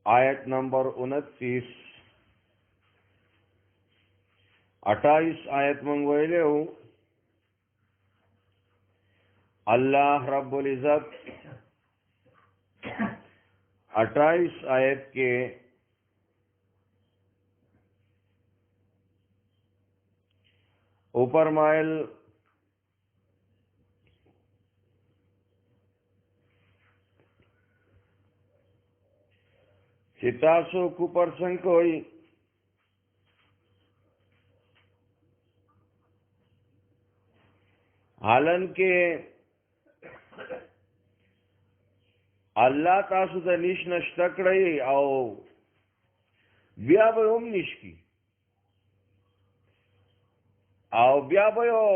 आयत नंबर 29 28 आयत मंगवाइले हो। अल्लाह रब्बुल इज़्ज़त 28 आयत के ऊपर माइल सितासो कुपर संकोई हालन के अल्लाह तासु द निश नष्टकड़ई आओ ब्याबयोम निशकी आओ ब्याबयो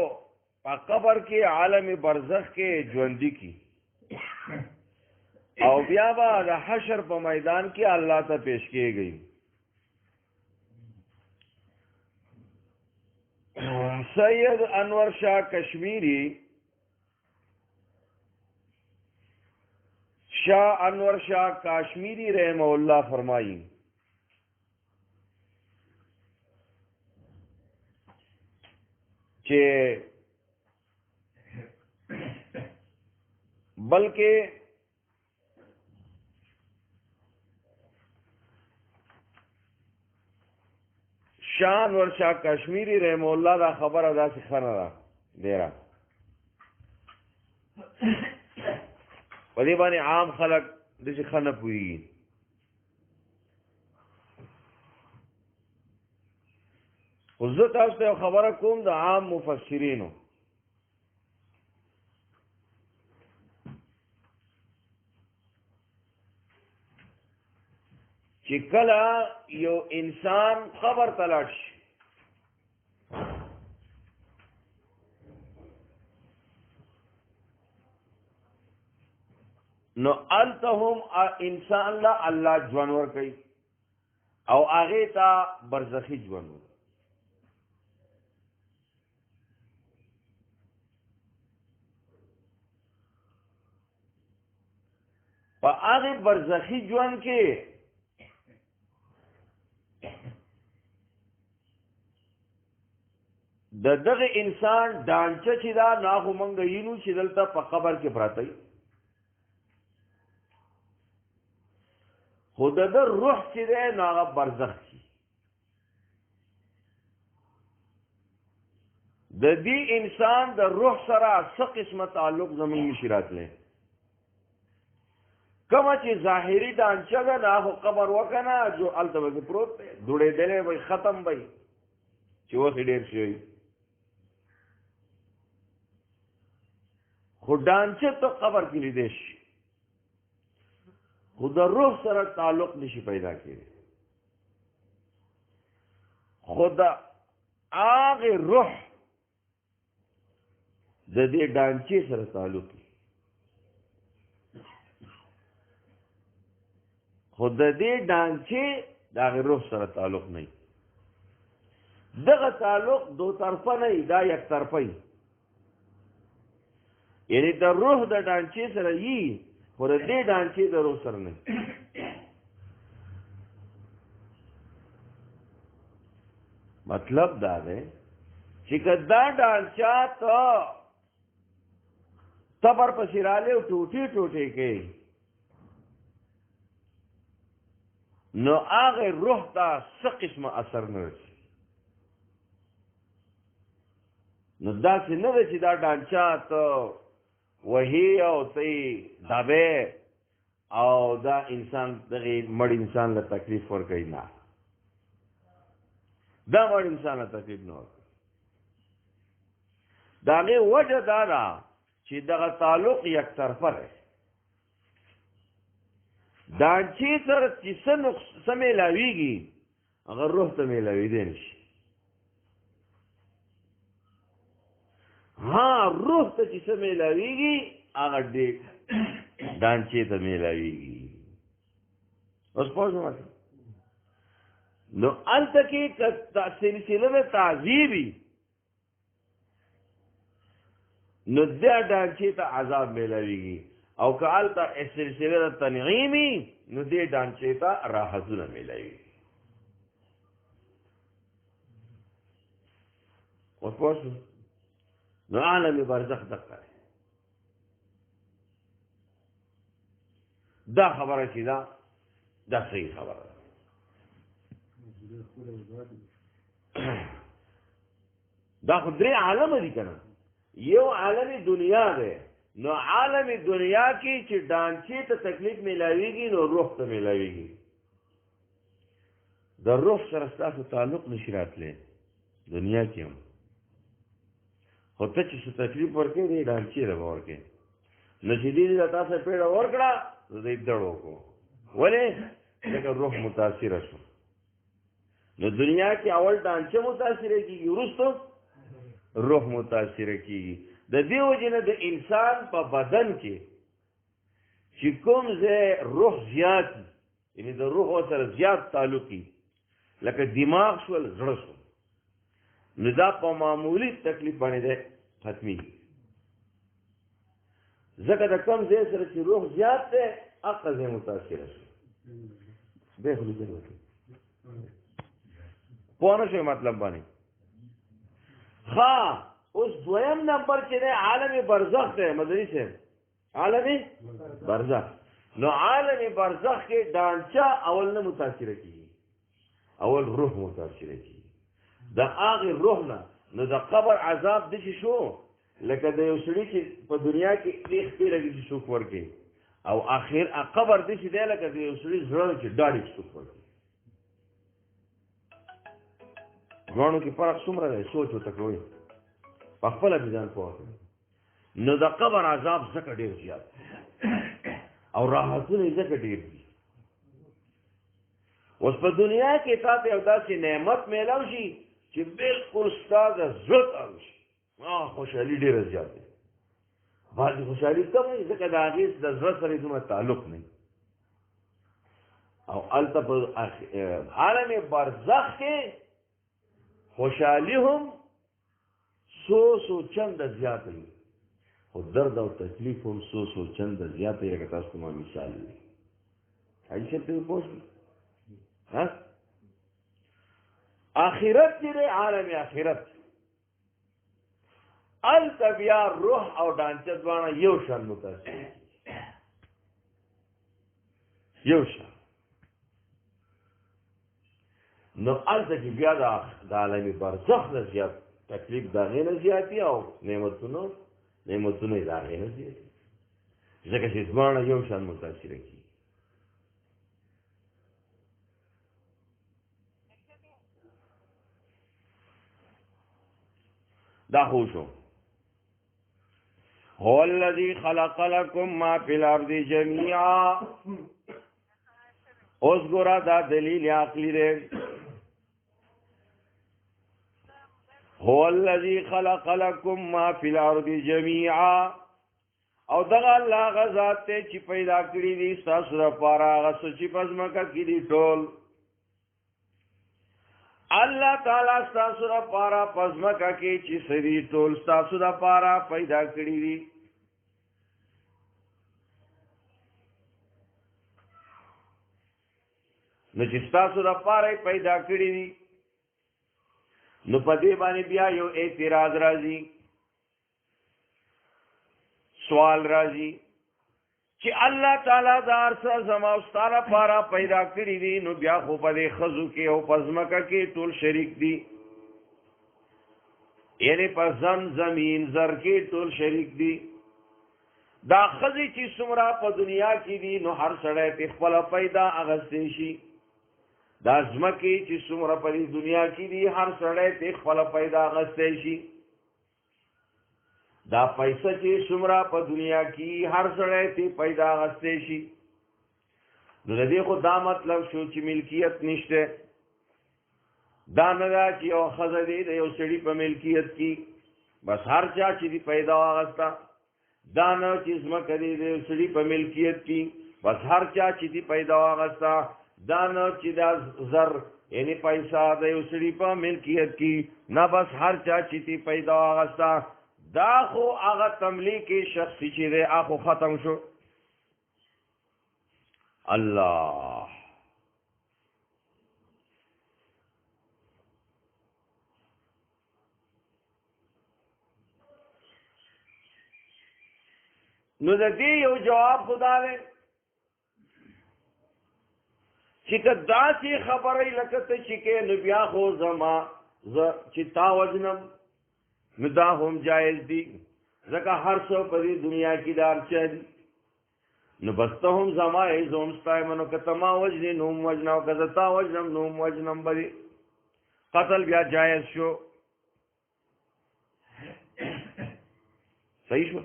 कबर के आलम बरज़ख के ज्वंदी की आओ ब्याबा द हशर प मैदान के अल्लाह ता पेश किए गई। सैयद अनवर शाह कश्मीरी शाह अनवर शाह काश्मीरी रहमहुल्लाह फरमाई कि बल्कि शाह अनवर शाह कश्मीरी रहमहुल्लाह दा खबर अदा से खाना रहा देरा वली बानी आम खलक दिसे खाना पुई हुज्जत आस्ते खबर कोम दा आम मुफस्सिरीनो कि कला यो इंसान खबर तलाश नो अल्तहुम इंसान ला अल्लाह जानवर कई और आगे ता बरज़खी जानवर पर आगे बरज़खी जवान के ददग इंसान डांचा चिदा ना हुमंग यीनु चिदलता पकबर के प्रातई खुदद रूह चिदे नागा बरज़ख की ददी इंसान द रूह सरा स किस्म ताल्लुक जमीन शिरात ले कमा ची जाहिरी डांचा गा ना हो कबर वकना जो अल्तबा के प्रोत दुड़े देले भाई खत्म भाई चो हिडेर से खुदांचे तो कबर की निदेश खुदा रूह सर ताल्लुक निशी पैदा किए खुदा आगे रूह दे डांचे सर ताल्लुक खुदा दे डांचे दागे रूह सर ताल्लुक नहीं दगा ताल्लुक दो तरफा नहीं दा एक तरफा ही यानी द रूह द डांचे सर यी और दे डांचे द रूह सर नहीं मतलब दादे चिकदा डांचा तो तबर पसिराले टूटी टूटी के नो आगे रूह ता स किस्म असर न नो दा से न ची दा डांचा तो वही और तई दाबे और दा इंसान दगी मड़ इंसान ला तकलीफ और कई ना दा मड़ इंसान ला तकलीफ न दागे वजह दादा ची दगा ताल्लुक एक तरफा है दांची सर चिसन समेलावीगी अगर रूह तमेलावी देनिश हाँ रूह तो जिसे मेलावीगी अगर देख डांचे तो मेलावीगी उस पहुंच नो अंत की सिलसिले में ताजीबी नुद्या डांचे तो आजाब मेलावीगी और काल ता इस सिलसिले में तनईमी نو دې ډانچې ته راحتونه میلاوي. اوس پوه شو؟ نو عالم برزخ دقه دا خبره چې دا صحیح خبره ده. دا خو درې عالم دي که نه؟ یو عالم دنیا دی. نو عالم دنیا کې چې ډانچې ته تکلیف میلاویږي نو روح ته میلاویږي. د روح سره ستاسو تعلق نشي راتلی دنیا کې هم. خو ته چې څه تکلیف ورکوې دی ډانچې ته به ورکوې. نو چې دې ته تاسو پیړه ورکړه نو دی دړ وکړو. ولې؟ ځکه روح متاثره شو. نو دنیا کې اول ډانچه متاثره کېږي وروسته روح متاثره کېږي. د دې وجې نه د انسان په بدن کې چې کوم ځای روح زیات یعنې د روح سره زیات تعلقي لکه دماغ شول زړه شو نو دا په معمولي تکلیف باندې دی ختمېږي. ځکه د کوم ځای سره چې روح زیات دی هغه ځای متاثره شو. دی خو لیدل وکړي پوه نه شوې مطلب باندې. ښه اوس دویم نمبر چې دی عالم برزخ دی مدني صاحب. عالم برزخ. نو عالم برزخ کې ډانچه اول نه متاثره کېږي اول روح متاثره کېږي. د هغې روح نه نو د قبر عذاب داسې شو لکه د یو سړي چې په دنیا کې یې خپې لګي چې څوک ورکوي او اخر قبر داسې دی لکه د یو سړي زړه چې ډاډې څوک ورکوي. دواړو کې فرق څومره دی سوچ ورته کوئ په خپله مې ځان پوه کړئ. نو د قبر عذاب ځکه ډېر زیات او راحتونه یې ځکه ډېر دي. اوس په دنیا کې تا ته یو داسې نعمت میلاو شي چې بلکل ستا د زړه تاو شي خوشحالي ډېره زیات دی. بعضې خوشحالي کم وي ځکه د هغې د زړه سره یې دومره تعلق نه وي. او هلته په عالم برزخ کې خوشحالي هم سو چنده زیاته وي خو درد او تکلیف هم سو چنده زیاته وي. لکه تاسو ته ما مثال وي حاجي صاحب ته پوه شوي. آخرت چې دی عالم آخرت هلته بیا روح او ډانچه دواړه یو شان متاثر یو شان. نو هلته کې بیا د عالم برزخ نه زیات تکلیف د هغې نه زیاتي او نعمتونه یې د هغې نه زیاتي ځکه چې دواړه یو شان متاثره کېږي. دا خو شو. هو الذي خلق لكم ما في الارض جميعا. اوس ګوره دا دلیل عقلي دی. هو الذي خلق لكم ما في الارض جميعا. او دغه الله هغه ذات دی چې پیدا کړي دي ستاسو لپاره هغه څه چې په ځمکه کې دي ټول. الله تعالی ستاسو لپاره په ځمکه کې چې څه دي ټول ستاسو لپاره پیدا کړي دي. نو چې ستاسو لپاره پیدا کړي دي نو په دې باندې بیا یو اعتراض راځي سوال راځي چې الله تعالی دا هر څه زما او ستا لپاره پیدا کړي دي نو بیا خو په دې ښځو کې او په ځمکه کې ټول شریک دي. یعنې په زمین زر کې ټول شریک دي. دا ښځې چې څومره په دنیا کې دي نو هر سړی پې خپله پیدا اخیستی شي. دا ځمکې چې څومره په دې دنیا کې دي هر سړی پې خپله پیدا اخیستی شي. دا پیسه چې څومره په دنیا کې هر سړی پې پیدا اخیستی شي. نو د دې خو دا مطلب شو چې ملکیت نشته. دا نه ده چې یو ښځه دی د یو سړي په ملکیت کې بس هر چا چې دی پیدا واخیسته. دا نه چې ځمکه دی د یو سړي په ملکیت کې بس هر چا چې دی پیدا واخیسته. دا نه چې دا زر یعنی پیسه د یو سړي په ملکیت کې نه بس هر چا چې دی پیدا واخیسته. دا خو هغه تملیک شخصي چې دی هغه ختم شو. الله. نو د دې یو جواب خدا دی چې که داسې خبرې لکه ته چې کې نو بیا خو زما چې تا وجنم نو دا هم جایز دي ځکه هر څه په دې دنیا کې دا ارچه دي نو بس ته هم زما ای زوم ستایم نو که ته ما وجنې نو هم وجنه او که زه تا وجنم نو هم وجنم به قتل بیا جایز شو. صحیح شو.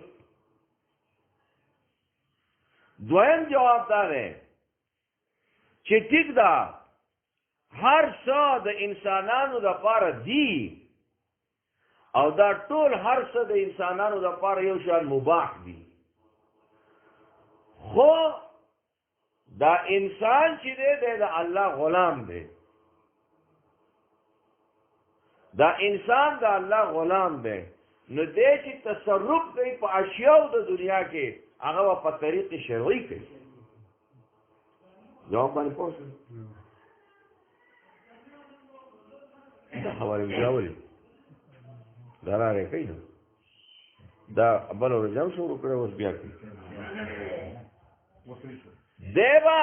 دویم جواب دا دی چې ټیک ده هر څه د انسانانو دپاره دي او دا ټول هر څه د انسانانو دپاره یو شان مباح دي خو دا انسان چې دی د الله غلام دی دا انسان د الله غلام دی نو دی چې تصرف کوي په اشیاو د دنیا کې هغه په طریق شرعي کوي. جواب باندې پوه شو دا خبرې بیا ولې دا راغی کوي نو دا بل ورځ هم شروع کړی اوس بیا کوي دی به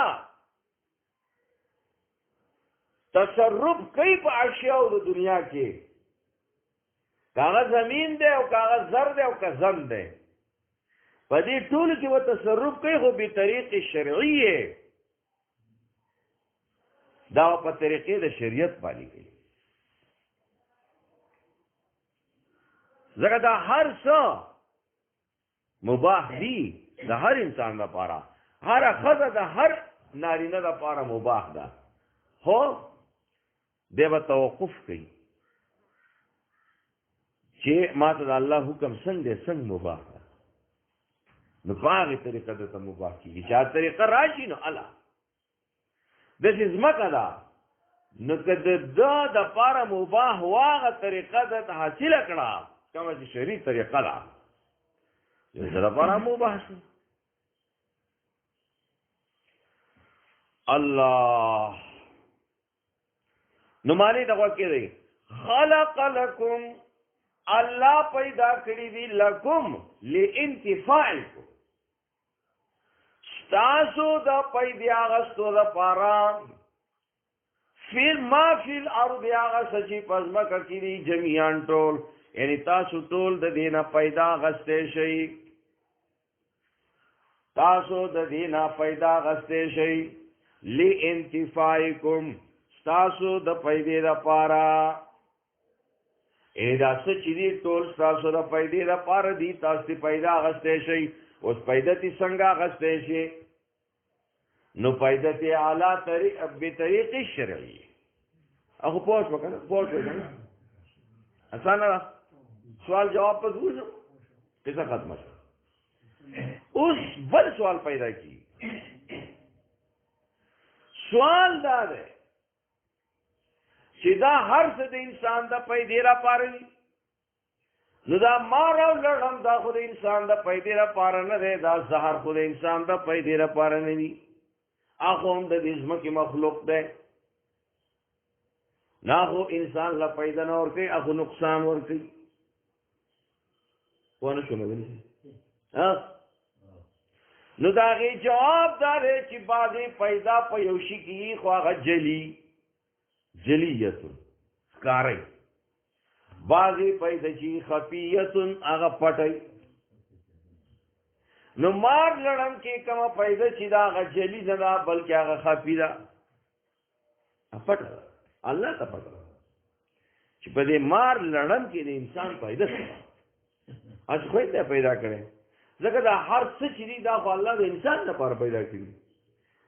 تصرف کوي په اشیاو د دنیا کې کاغه زمین دی او کاغه زر دی او که زن دی په دې ټولو کې و تصرف کوي خو به طریق شرعي دا په طریقې د شریعت باندې کوي ځکه دا هر څه مباح دي د هر انسان لپاره هر ښځه د هر نارینه لپاره مباح ده خو دی به توقف کوي چې ما ته د الله حکم څنګه دی څنګه مباح ده نو په هغې طریقه درته مباح کېږي چې هغه طریقه راشي نو الله داسې ځمکه ده نو که د ده دپاره مباح هغه طریقه درته حاصله کړه کومه چې شرعي طریقه ده د ده دپاره مباح شو. الله نو معنی دغه کې دی خلق لکم الله پیدا کړی دی لکم لانتفاعکم تاسو د پیدا غستو لپاره فی ما فی الارض هغه چې پزماکه کې دي جميعا ټول یعنی تاسو ټول د دینه پیدا غستې شي تاسو د دینه پیدا غستې شي لانتفاعکم تاسو د پیدا لپاره دا څه چې دي ټول تاسو د پیدا لپاره دي تاسو پیدا غستې شي اوس پیدا تی څنګه غستې شي نو پیدا تی اعلی طریق شرعي هغه پوښ وکړه پوښ وکړه اسانه سوال جواب په وځو کیسه ختمه اوس بل سوال پیدا کی سوال دا ده چې دا هر څه د انسان د پیدا لپاره دي نو دا مار او لړم دا خو د انسان د پیدا لپاره نه دی دا زهر خو د انسان د پیدا لپاره نه دی هغه هم د دې ځمکې مخلوق دی نه خو انسان له پیدا نه ورکوي هغه نقصان ورکوي ونه شو مې نو دا غي جواب دا دی چې بعضې پیدا په یو شي کې خو هغه جلیت ښکاری بعضې پیدا چې خفیت هغه پټی نو مار لړم کې کومه پیدا چې دا هغه جلی نه ده بلکې هغه خفي ده پټه الله ته پټه چې په دې مار لړم کې د انسان پیدا شوه از خو یې پیدا کړی ځکه دا هر څه چې دي دا خو الله د انسان لپاره پیدا کړي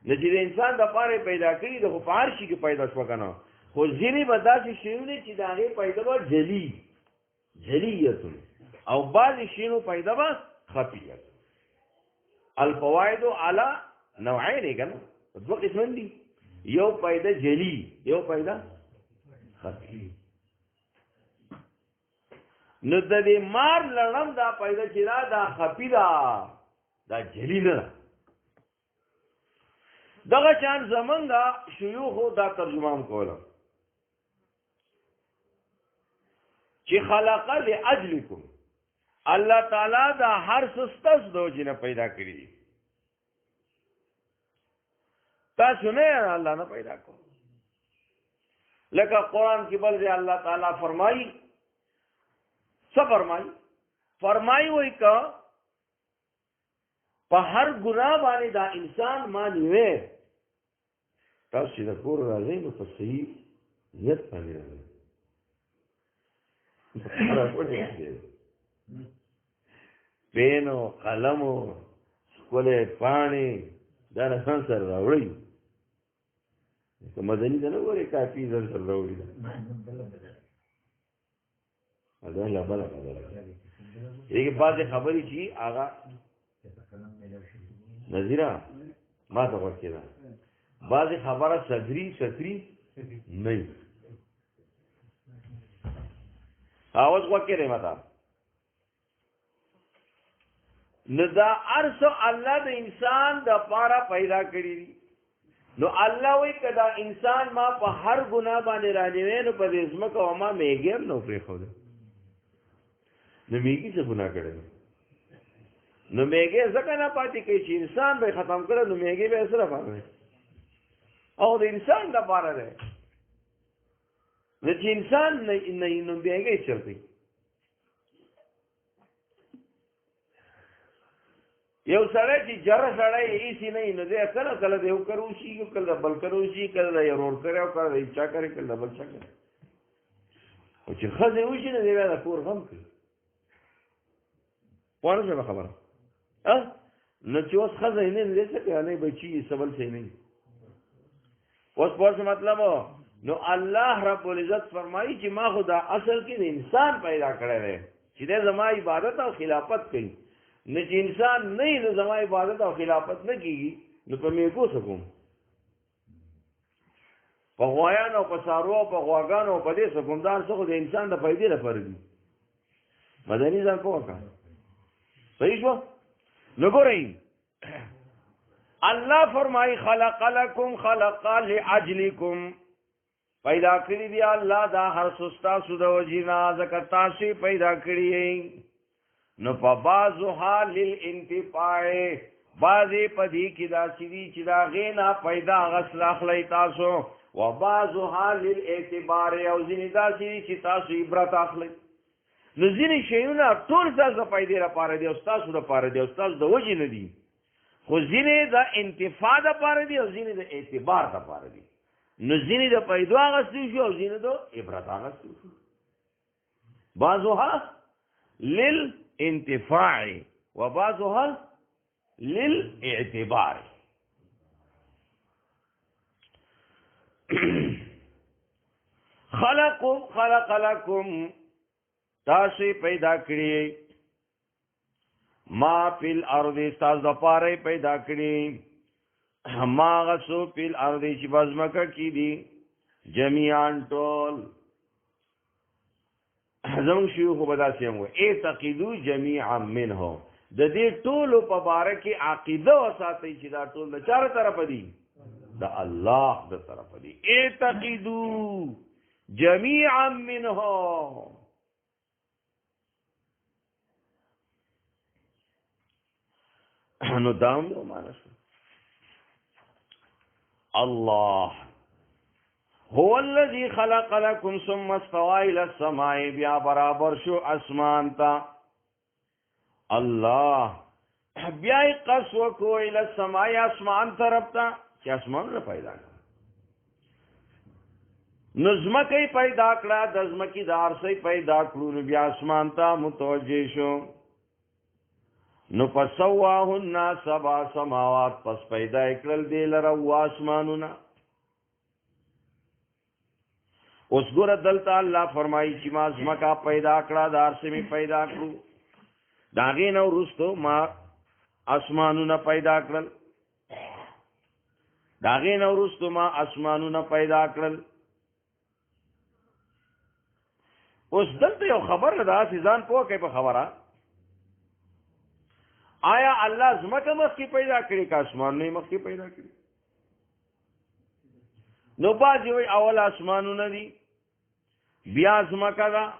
نه چې د انسان لپاره پیدا کړي د خو په هر شي کې پیدا شوه که نه خو ځینې به داسې شیونه چې د هغې پیدا به جلیت او بعضې شیونو پیدا به خفیت الفوائد علی نوعین که نه دوه قسمه دي یو پیدا جلی یو پیدا خفی نو د دې مار لړم دا پیدا چې دا خفي ده دا جلی نه ده دغه شان زمونږ شيوخو دا ترجمه هم کوله چې خلق لاجلکم الله تعالی دا هر سستس دو جنه پیدا کړی دي تاسو نه الله نه پیدا کو لکه قرآن کې بل ځای الله تعالی فرمایي څه فرمایي وایي که په هر ګناه باندې دا انسان ما نیوې تاسو چې د کور راځئ نو په صحیح نیت باندې راځئ پینو قلمو ښکلی پاڼې دا له ځان سره راوړئ که مدني ته نه ګورې کافي ځان سره راوړي دا لا بله خبره دې کې بعضې خبرې چې هغه نظیره ما ته غوږ کېده بعضې خبره ستري نه وي اوس غوږ کېدی ما ته نو دا هر څه الله د انسان دپاره پیدا کړي دي نو الله وایي که دا انسان ما په هر ګناه باندې رانیوی نو په دې ځمکه او ما میږي هم نه پرېښوده نو میږي څه ګناه کړی نو میږي ځکه نه پاتې کوي چې انسان به ختم کړی نو میږي به سره پاتې او د انسان دپاره دی نو چې انسان نه نو میږي چرته یو سړی چې جره سړی ایسي نه نو دی کله کله د یو کر وشي کله د بل کر وشي کله د یو ورور کړی او کله د چا کړی کله د بل چا کړی او چې ښځې وشي نو دی بیا د کور غم کوي پوه نه شوه خبره نو چې اوس ښځه یې نه دی څه کوي نه بچي څه بل شی نه اوس پوه شو مطلب نو الله رب العزت فرمایي چې ما خو دا اصل کې د انسان پیدا کړی دی چې دی زما عبادت او خلافت کوي نو چې انسان نه نو زما عبادت او خلافت نه کېږي نو په میږو څه کوم په غوایانو او په څاروو او په غواګانو او په دې څه کوم دا څه خو د انسان د فایدې لپاره دي مدني ځان پوه کړه صحیح شو نو ګورئ الله فرمایي خلق لکم خلق لاجلکم پیدا کړي دي الله دا هر څه ستاسو د وجې نه ځکه تاسو پیدا کړي نو په بعضها للانتفاع بعضې په دې کې داسې دي چې د هغې نه پیدا غسل اخلئ تاسو و بعضها للاعتبار او ځینې داسې دي چې تاسو عبرت اخلئ نو ځینې شیونه ټول ستاسو د فایدې لپاره دي او ستاسو دپاره دي او ستاسو د وجې نه دي خو ځینې د انتفاع دپاره دي او ځینې د اعتبار دپاره دي نو ځینې د پیدو اخیستل شي او ځینې د عبرت اخیستل شي بعضها للانتفاع وبعضها للاعتبار خلق لكم تاسو پیدا کړی ما فی الارض تاسو د پاره پیدا کړی ما غسو فی الارض چې بزمکه کی دي جميعا ټول زمون شیوخ بداسي هم وي اعتقدوا جميعا منه د دې ټولو په باره کې عقیده وساتئ چې دا ټول د چاره طرف دي د الله د طرف دي اعتقدوا جميعا منه نو دام نو مانس الله هو الذي خلق لكم ثم استوى الى السماء بیا برابر شو اسمان تا الله بیا قصو کو الى السماء اسمان طرف تا چې اسمان نه پیدا نظمکه پیدا کړه د ځمکې دار سي پیدا کړو بیا اسمان ته متوجه شو نو فسواهن سبع سماوات پس پیدا کړل دی لره واسمانونه اوس ګوره دلته الله فرمایي چې ما ځمکه پیدا کړه دار سي می پیدا کړو داغې نو وروستو ما اسمانونه پیدا کړل داغې نو وروستو ما اسمانونه پیدا کړل اوس دلته یو خبر ده چې ځان پوه کوي په خبره آیا الله ځمکه مخکې پیدا کړي که اسمان نه مخکې پیدا کړي نو بعضې وایي اول اسمانونه دي بیا ځمکه ده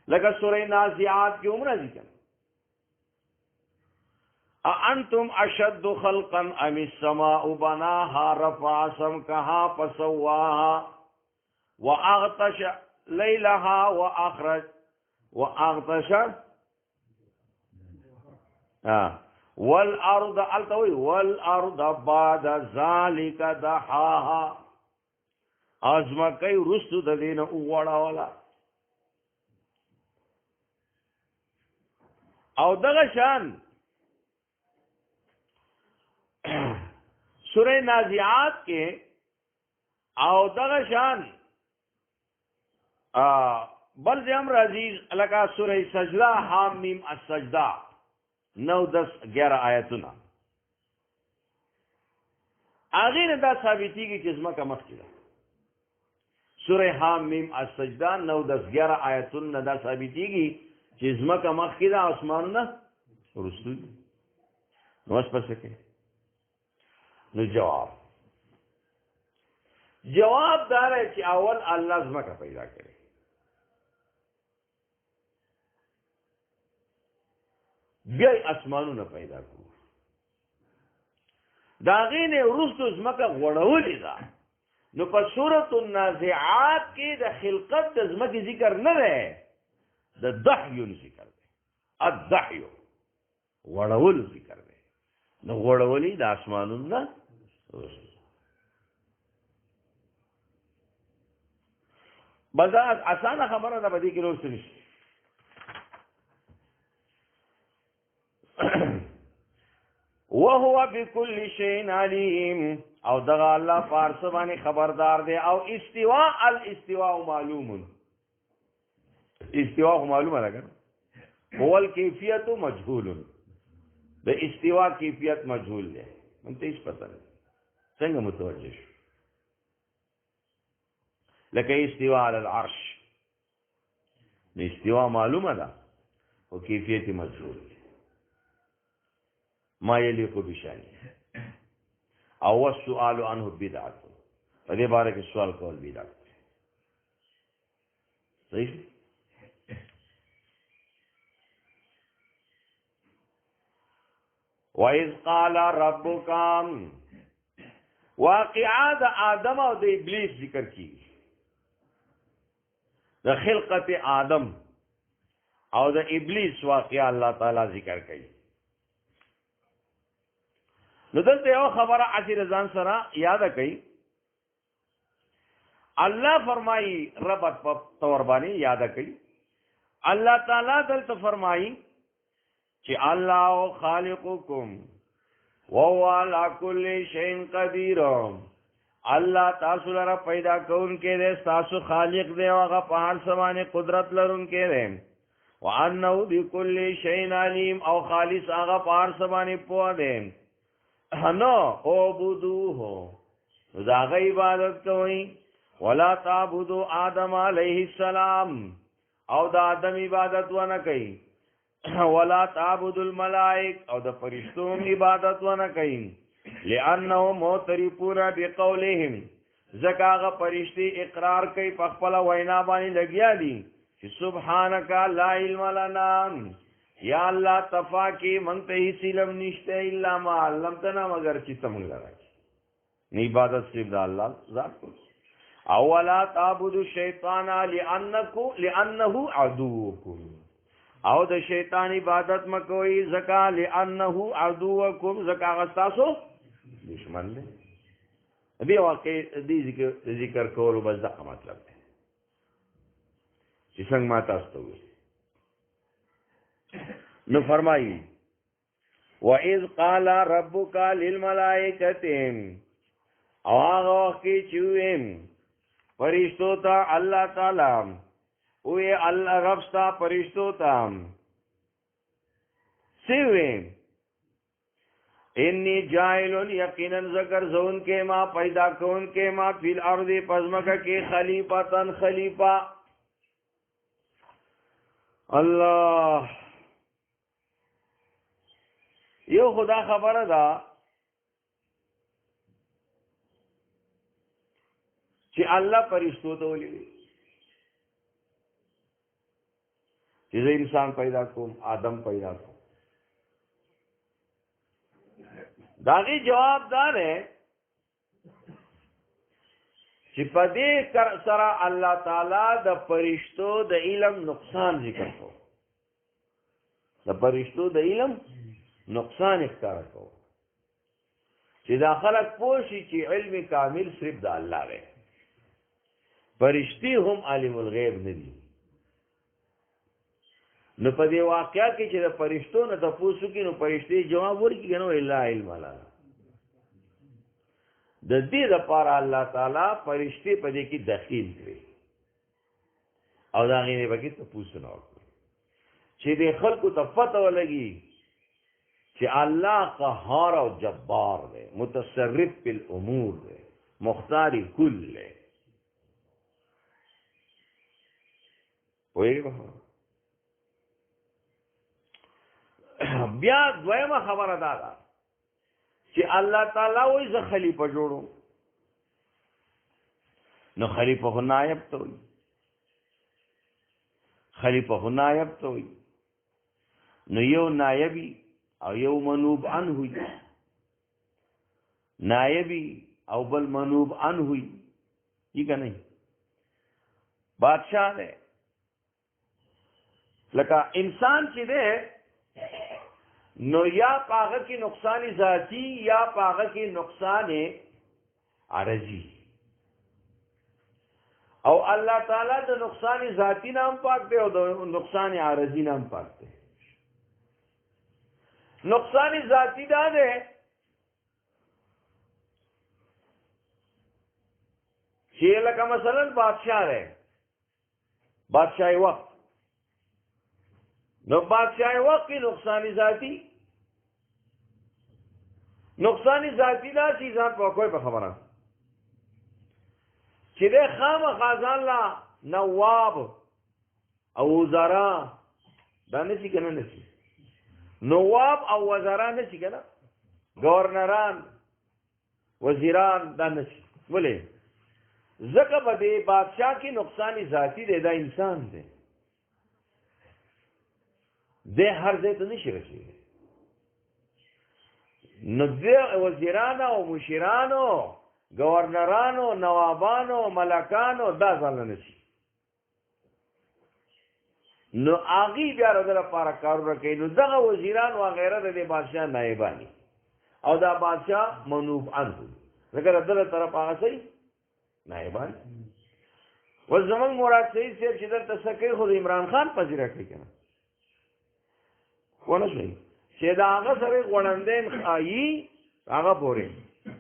لکه سوره نازعات کې هم راځي کنه اانتم اشد خلقا ام السماء بناها رفع سمكها فسواها واغطش ليلها واغطش والارض التوي والارض بعد ذلك دحاها ازمکه رستو د دینه وړاولا او دغه شان سورہ نازعات کې او دغه شان بل ځم راځي لکه سورہ سجدہ حامیم السجدہ 9 10 11 آیتونه هغه نه دا ثابتېږي چې ځمکه مخکې ده سورہ حامیم السجدہ 9 10 11 آیتونه دا ثابتېږي چې ځمکه مخکې ده اسمانونه وروسته دي نو اوس پس کې نو جواب دار ہے چې اول الله ځمکه پیدا کړي بیا اسمانونه پیدا کړو دا غینه وروسته ځمکه غوړولې ده نو په سورۃ النازعات کې د خلقت د ځمکې ذکر نه ده د دحی ذکر ده الدحی غوړول ذکر ده نو غوړولې د اسمانونو بدا اسانه خبره ده بدی کې روز نشي وهو بكل شيء عليم او دغه الله فارس باندې خبردار دی او الاستواء معلوم استواء معلومه ده هو الكيفيه مجهول د استواء کیفیت مجهول ده مونږ ته هیڅ پته نه څنګه متوجه شو لکه استواء على العرش الاستواء معلومه ده او کیفیت مجهول ما يليق بشانه او السؤال عنه بدعه په دې باره کې سوال کول بدعت صحیح وَإِذْ قَالَ رَبُّكَ واقعا د آدم او د ابلیس ذکر کی د خلقت آدم او د ابلیس واقعا الله تعالی ذکر کوي نو دلته یو خبره اثر ځان سره یاد کړئ الله فرمایي ربط په تور باندې یاد کړئ الله تعالی دلته فرمایي چې الله خالقکم وهو على كل شيء قدير الله تاسو لپاره پیدا کونکي دی تاسو خالق دی او هغه په هر څه باندې قدرت لرونکی دی وانه بكل شيء عليم او خالص هغه په هر څه باندې پوه دی نو عبدوه دا غي عبادت کوي ولا تعبدوا آدم عليه السلام او دا آدم عبادت ونه کوي ولا تعبدوا الملائک او د فرشتو عبادت ونه کوي لانهم معترفون بقولهم زکاغه فرشتي اقرار کوي په خپل وینا باندې لګیا دي چې سبحانك لا علم لنا یا الله تفاکی من ته هیڅ علم نشته الا ما علمتنا مگر چې تمون راځي نه عبادت صرف د الله ذات کو اولا تعبدوا الشیطان لانه عدوکم او د شیطان عبادت مکوئ زکا لانه عدوکم زکا غستاسو دشمن دی بیا واقع دی ذکر کولو بس دغه مطلب دی چې څنګه ما تاسو ته وایي نو فرمایي وَإِذْ قَالَ رَبُّكَ لِلْمَلَائِكَةِ او هغه وخت چې ویم فرشتو ته الله تعالی وی الله رب ستا فرشتو ته سیویم انی جائل یقینا ذکر زون کے ما پیدا کون کے ما فی الارض پزمکہ کے خلیفۃ خلیفہ الله یو خدا خبره ده چې الله فرشتو ته ولي چې انسان پیدا کوم آدم پیدا کوم داغي جواب دار ہے چې په دې سره الله تعالی د فرشتو د علم نقصان ذکر کو د فرشتو د علم نقصان ښکار کو چې دا خلک پوښي چې علم کامل صرف د الله دی فرشتي هم عالم الغیب نه دي نو په دې واقعیا کې چې د فرشتو نه تاسو کې نو فرشتي جواب ورکړي نو الا علم الله د دې لپاره الله تعالی فرشتي په دې کې دخیل کړي او دا غینه به کې تاسو نه وکړي چې د خلکو ته پته ولګي چې الله قهار او جبار دی متصرف بالامور دی مختار کل دی وایي بیا دویمه خبره دا ده چې الله تعالی وایي زه خلیفہ جوړوم نو خلیفہ خو نائب ته وایي خلیفہ خو نائب ته وایي نو یو نائبی او یو منوب عنه وي نائبی او بل منوب عنه وي یہ کہ نہیں بادشاہ ہے لکه انسان چې ده نو یا پاغه کی نقصان ذاتی یا پاغه کی نقصان عارضی او الله تعالی د نقصان ذاتی نام پاک دی او د نقصان عارضی نام پاک دی نقصان ذاتی دا ده چې لکه مثلا بادشاہ ہے بادشاہی وقت نو بادشاہ وقت کی نقصانی ذاتی دا چیزان په کوئی په خبره چې د خام خازان لا نواب او وزرا دا نشي کنه نشي نواب او وزرا نشي کنه گورنران وزیران دا نشي ولې ځکه به د بادشاہ کی نقصانی ذاتی دی دا انسان دی ده هر ځای ته نشي رسېدلی نو د وزیرانو او مشیرانو گورنرانو نوابانو ملکانو دا ځان نشي نو هغې بیا د لپاره کارونه کوي نو دغه وزیران وغیره د دې بادشاه نایباني او دا بادشاه منوب عنه ځکه د ده له طرف هغه صحیح نایبان اوس زمونږ مراد سید صاحب چې دلته څه کوي خو د عمران خان پذیره کوي که نه ونه شوي چې د هغه سره غوړندین ښایي هغه پورې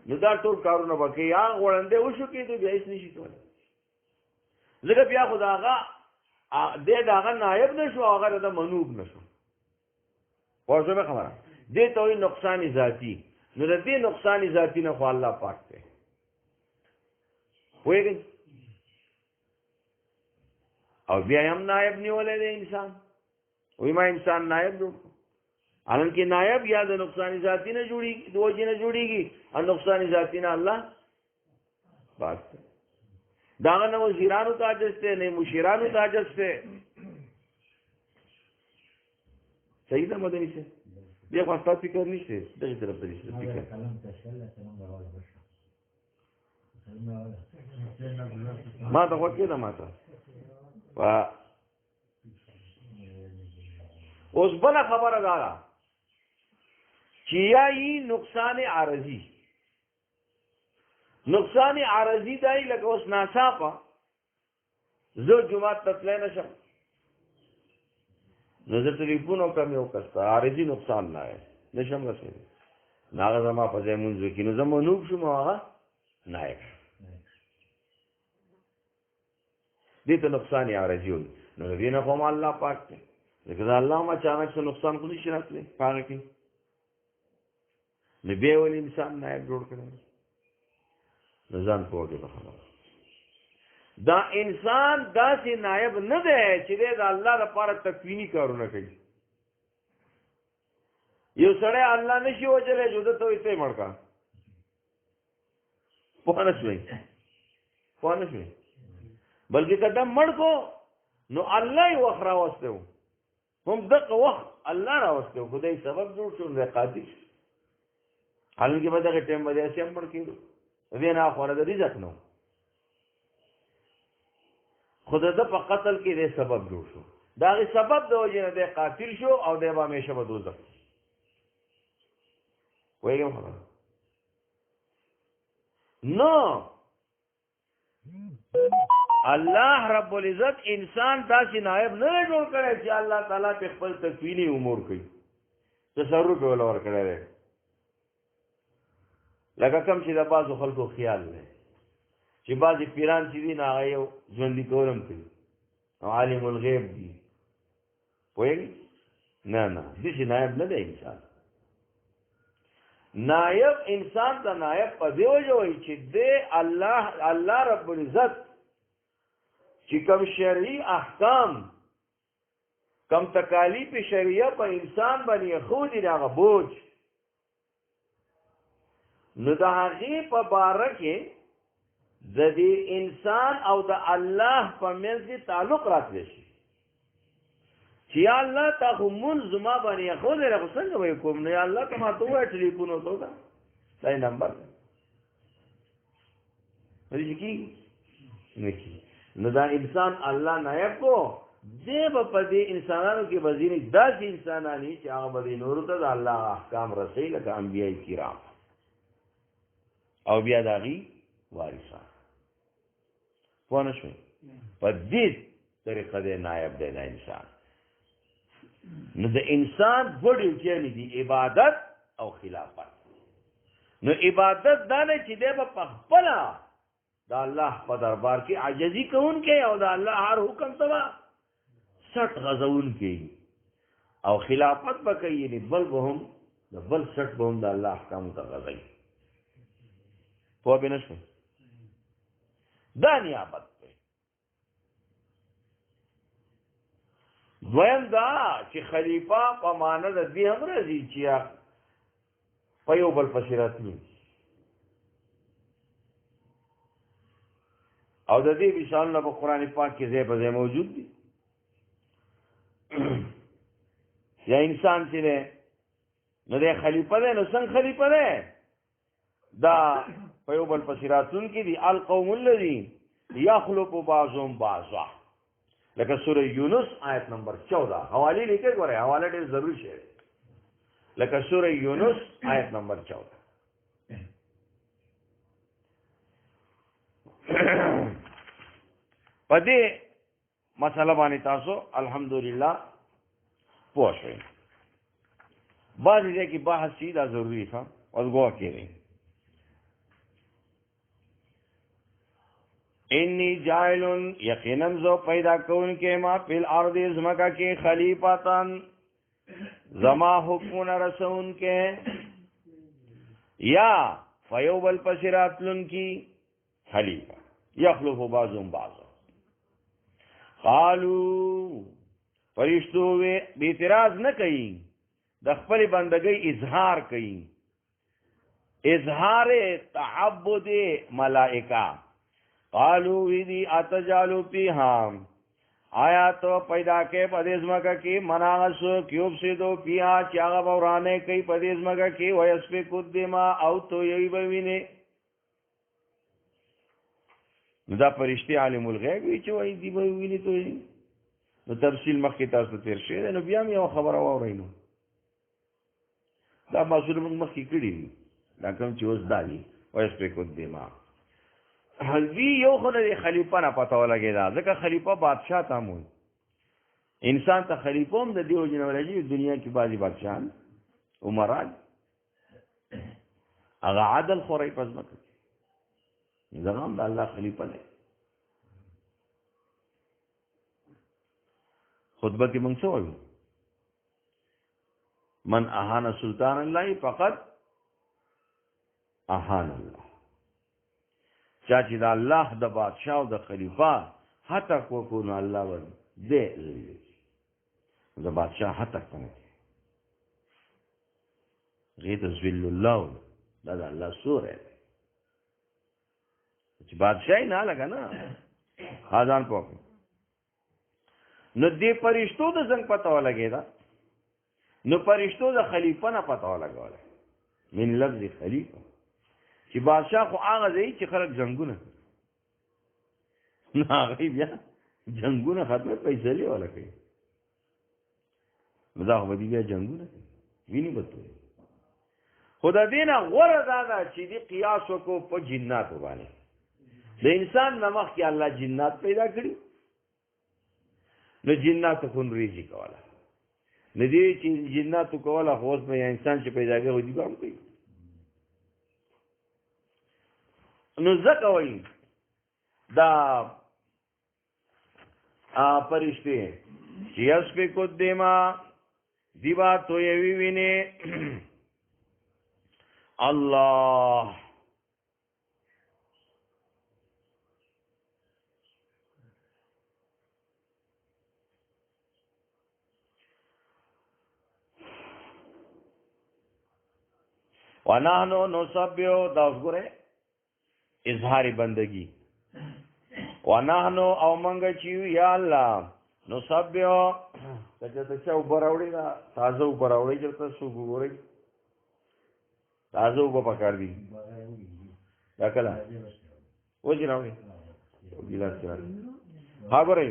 نو دا ټول کارونه به کوي هغه غوړندی وشو کېدو بیا هېڅ نه شي کولی ځکه بیا خو د هغه دی د هغه نایب نه شو هغه د منوب نه شو پوه شوې خبره دې ته وایي نقصان ذاتي نو د دې نقصان ذاتي نه خو الله پاک دی پوهېږئ او بیا هم نایب نیولی دی انسان وی ما انسان نائب جوړ حالانکه نائب یا د نقصان ذاتی نه جوړیږي د وجې نه جوړیږي او نقصان ذاتی نه الله پاک دی داغه نه وزیرانو ته عاجز دی نه مشیرانو ته عاجز دی صحیح ده مدني سے بیا خو تاسو فکر نشته دغه طرف ته نشته فکر ما ته وکړه ما ته اوس بله خبره دا ده چې یایي نقصان عارضي نقصان عارضي دی لکه اوس ناڅاپه زه جومات ته تللی نه شم نو زه ټلیفون وکړم یو کس ته عارضي نقصان نه نشم رسېدی نو هغه زما په ځای مونځ وکړي نو زه منوب شوم او هغه نایب دې ته نقصان عارضي وایي نو د دې نه خو الله پاک دی ځکه دا الله هم اچانک څه نقصان خو نشي راتلی په هغه کې نو بیا ولې انسان نایب جوړ کړی نو ځان پوه کړي په خبره دا انسان داسې نایب نه دی چې دی د الله لپاره تکویني کارونه کوي یو سړی الله نشي وجلی جو ده ته وایي ته یې مړ کړه پوه نه شوئ پوه نه شوې بلکې که دا مړ کو نو الله یې وخت راوستی و هم دغه وخت الله راوستی و خدای سبب جوړ شو نو دی قاتل شو حالانکې به دغه ټایم به داسې هم مړ کېدو د دې نه خوره د رزق نه خو د ده په قتل کې دی سبب جوړ شو د هغې سبب د وجې نه دی قاتل شو او دی به همیشه به دوزخ پوهېږم خبره نو الله رب العزت انسان داسې نایب نه دی جوړ کړی چې الله تعالی پې خپل تکویني امور کوي تصرف یې وله ورکړی دی لکه کوم چې د بعضو خلکو خیال دی چې بعضې پیران چې دي نو هغه یو ژوندي کول هم کوي او عالم الغیب دي پوهېږي نه داسې نایب نه دی انسان نایب انسان ته نایب په دې وجه وایي چې دی الله رب العزت چې کوم شرعي احکام کوم تکالیف شریعه په انسان باندې ایښودي د هغه بوج نو د هغې په باره کې د دې انسان او د الله په منځ کې تعلق راتلی شي چې یا الله تا خو مونځ زما باندې ایښودی دی خو څنګه به یې کوم نو یا الله ته ماته ووایه ټلیفون ورته وکړه دا یې نمبر دی داسې کېږي نه کېږي نو دا انسان الله نایب کو دی به په دې انسانانو کې به ځینې داسې انسانان وي چې هغه به دې نورو ته د الله احکام رسوي لکه انبیاء کرام او بیا د هغې وارثان پوه نه شوئ په دې طریقه دی نایب دی دا انسان نو د انسان دوه ډیوټیانې دي عبادت او خلافت نو عبادت دا نه چې دی به په خپله د الله په دربار کې عاجزي کوونکی او د الله هر حکم ته به سټ غځوونکی او خلافت به کوي یعنې بل به هم د بل سټ به هم د الله احکامو ته غځوي پوه پې نه شوم دا نیابت دی دویم دا چې خلیفه په معنی د دې هم راځي چې په یو بل پسې راتلي او د دې مثالونه په قرآن پاک کې ځای په ځای موجود دي یا انسان چې دی نو دی خلیفه دی نو څنګه خلیفه دی دا په یو بل پسې راتلونکي دي القوم الذي یخلق بعضهم بعضا لکه سوره یونس آیت نمبر 14 حوالې لیکئ ګورئ حواله ډېر ضروري شی دی لکه سوره یونس آیت نمبر 14 په دې مسله باندې تاسو الحمدلله پوه شئ بعضې ځای کې بحث شي دا ضروري ښه اوس ګوه کېږئ انی جائلن یقیناً زو پیدا کون کے ما فی الارض ازمکا کی خلیفتاً زما حکمون رسون کے یا فیوب الپسراتلن کی خلیفہ یخلف بعضهم بعضا قالو فرشتو بیتراز نہ کئی د خپل بندگی اظہار کئی اظہار تعبد ملائکہ قالو ویدی اتجالو پیہام آیا تو پیدا کے پدیزمکا کی مناغسو کیوب سیدو پیہا چاگا بورانے کئی پدیزمکا کی ویسپی قدما او تو یوی بوینے دا پرشتی عالم الغیب وی چو ای دی بوینے تو نو تفصیل مخی تاسو تیر شده نو بیام یو خبر واورینو دا مسئول مخی کڑی دا کم چوز دالی ویسپی قدما وی یو خو د خلیفه نه پته ولګېده ځکه خلیفه بادشاه ته هم وایي انسان ته خلیفه هم د دې وجې نه ولګي دنیا کې بعضې بادشاهان عمران هغه عدل خورئ په ځمکه کې دغه هم د الله خلیفه دی خطبه کې موږ څه وایو من اهان سلطان الله فقط اهان الله چا چې د الله د بادشاه او د خلیفه حتک وکړو نو الله به دې د بادشاه حتک نه کوي هغې ته ذل الله دا د الله سوری دی چې چې بادشاہي نه لګا نه خازان پوک نو دې پرشتو د څنګه پته ولګېدا نو پرشتو د خلیفہ نه پته ولګوله من لفظ خلیفہ چې بادشاہ خو هغه دی چې خلک جنگونه نه هغه بیا جنگونه ختمه فیصله ولا کوي مزاح ودی بیا جنگونه ویني بته خدا دینه غره دا چې دی قیاس وکړو په جنات باندې د انسان نمخ کې الله جنات پیدا کړی نو جنات خونریزي کوله ندی چې جنات کوله خو اوس په انسان چې پیدا کړي ودی کوم کوي نو ځکه وایي دا پرشته چې اس په کو دیما دیوا تو یې ویني الله ونحنو نسبحو دا وګوره اظهار بندگی ونحنو او منګ چیو یا الله نسبحو کله ته چا وبراوړي دا تازه وبراوړي چې تاسو وګورئ تازه وب پکار دي دا کله وځي راوړي ګلاس راوړي ها ګورئ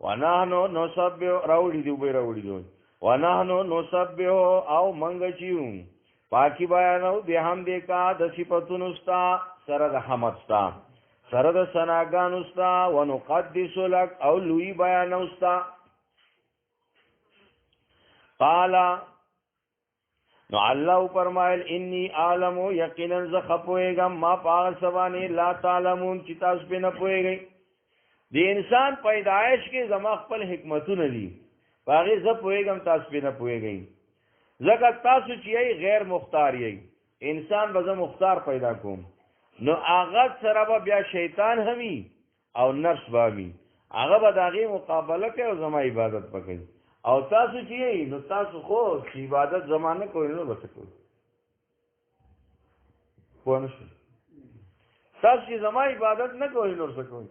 ونحنو نسبحو راوړي دی وبراوړي دی ونحنو نسبحو او منګ چیو پاکی بیانو دی هم دیکا د صفاتونو ستا سره د حمد ستا سره د ثناګانو ستا ونقدس لك او لوی بیانو ستا قال نو الله فرمایل انی عالم یقینا ز خپویګم ما پاغ سبانی لا تعلمون چې تاسو په نه پویږئ د انسان پیدایش کې زما خپل حکمتونه دي باغې ز پویګم تاسو په نه پویږئ زکه تاسو چې غیر مختار یې انسان به زه مختار پیدا کوم نو هغه سره به بیا شیطان همي او نفس به هغه به د هغې مقابله کوي او زما عبادت وکړي او تاسو چې نو تاسو خو عبادت زما نه کوئ نو به څه کوئ پوه نه شئ تاسو چې زما عبادت نه کوئ نو څه کوئ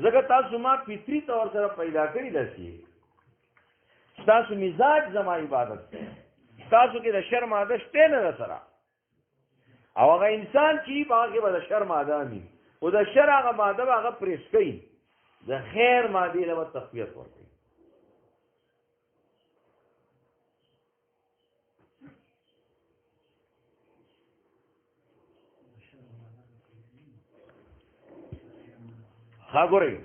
ځکه تاسو ما فطري طور سره پیدا کړي داسې تاسو مزاج زما عبادت کوي تاسو کې د شرم عادت شته نه سره او هغه انسان چې باغې به د شرم عادت وي او د شر هغه ماده هغه پریس کوي د خیر ماده له تقویت ورکوي خبرې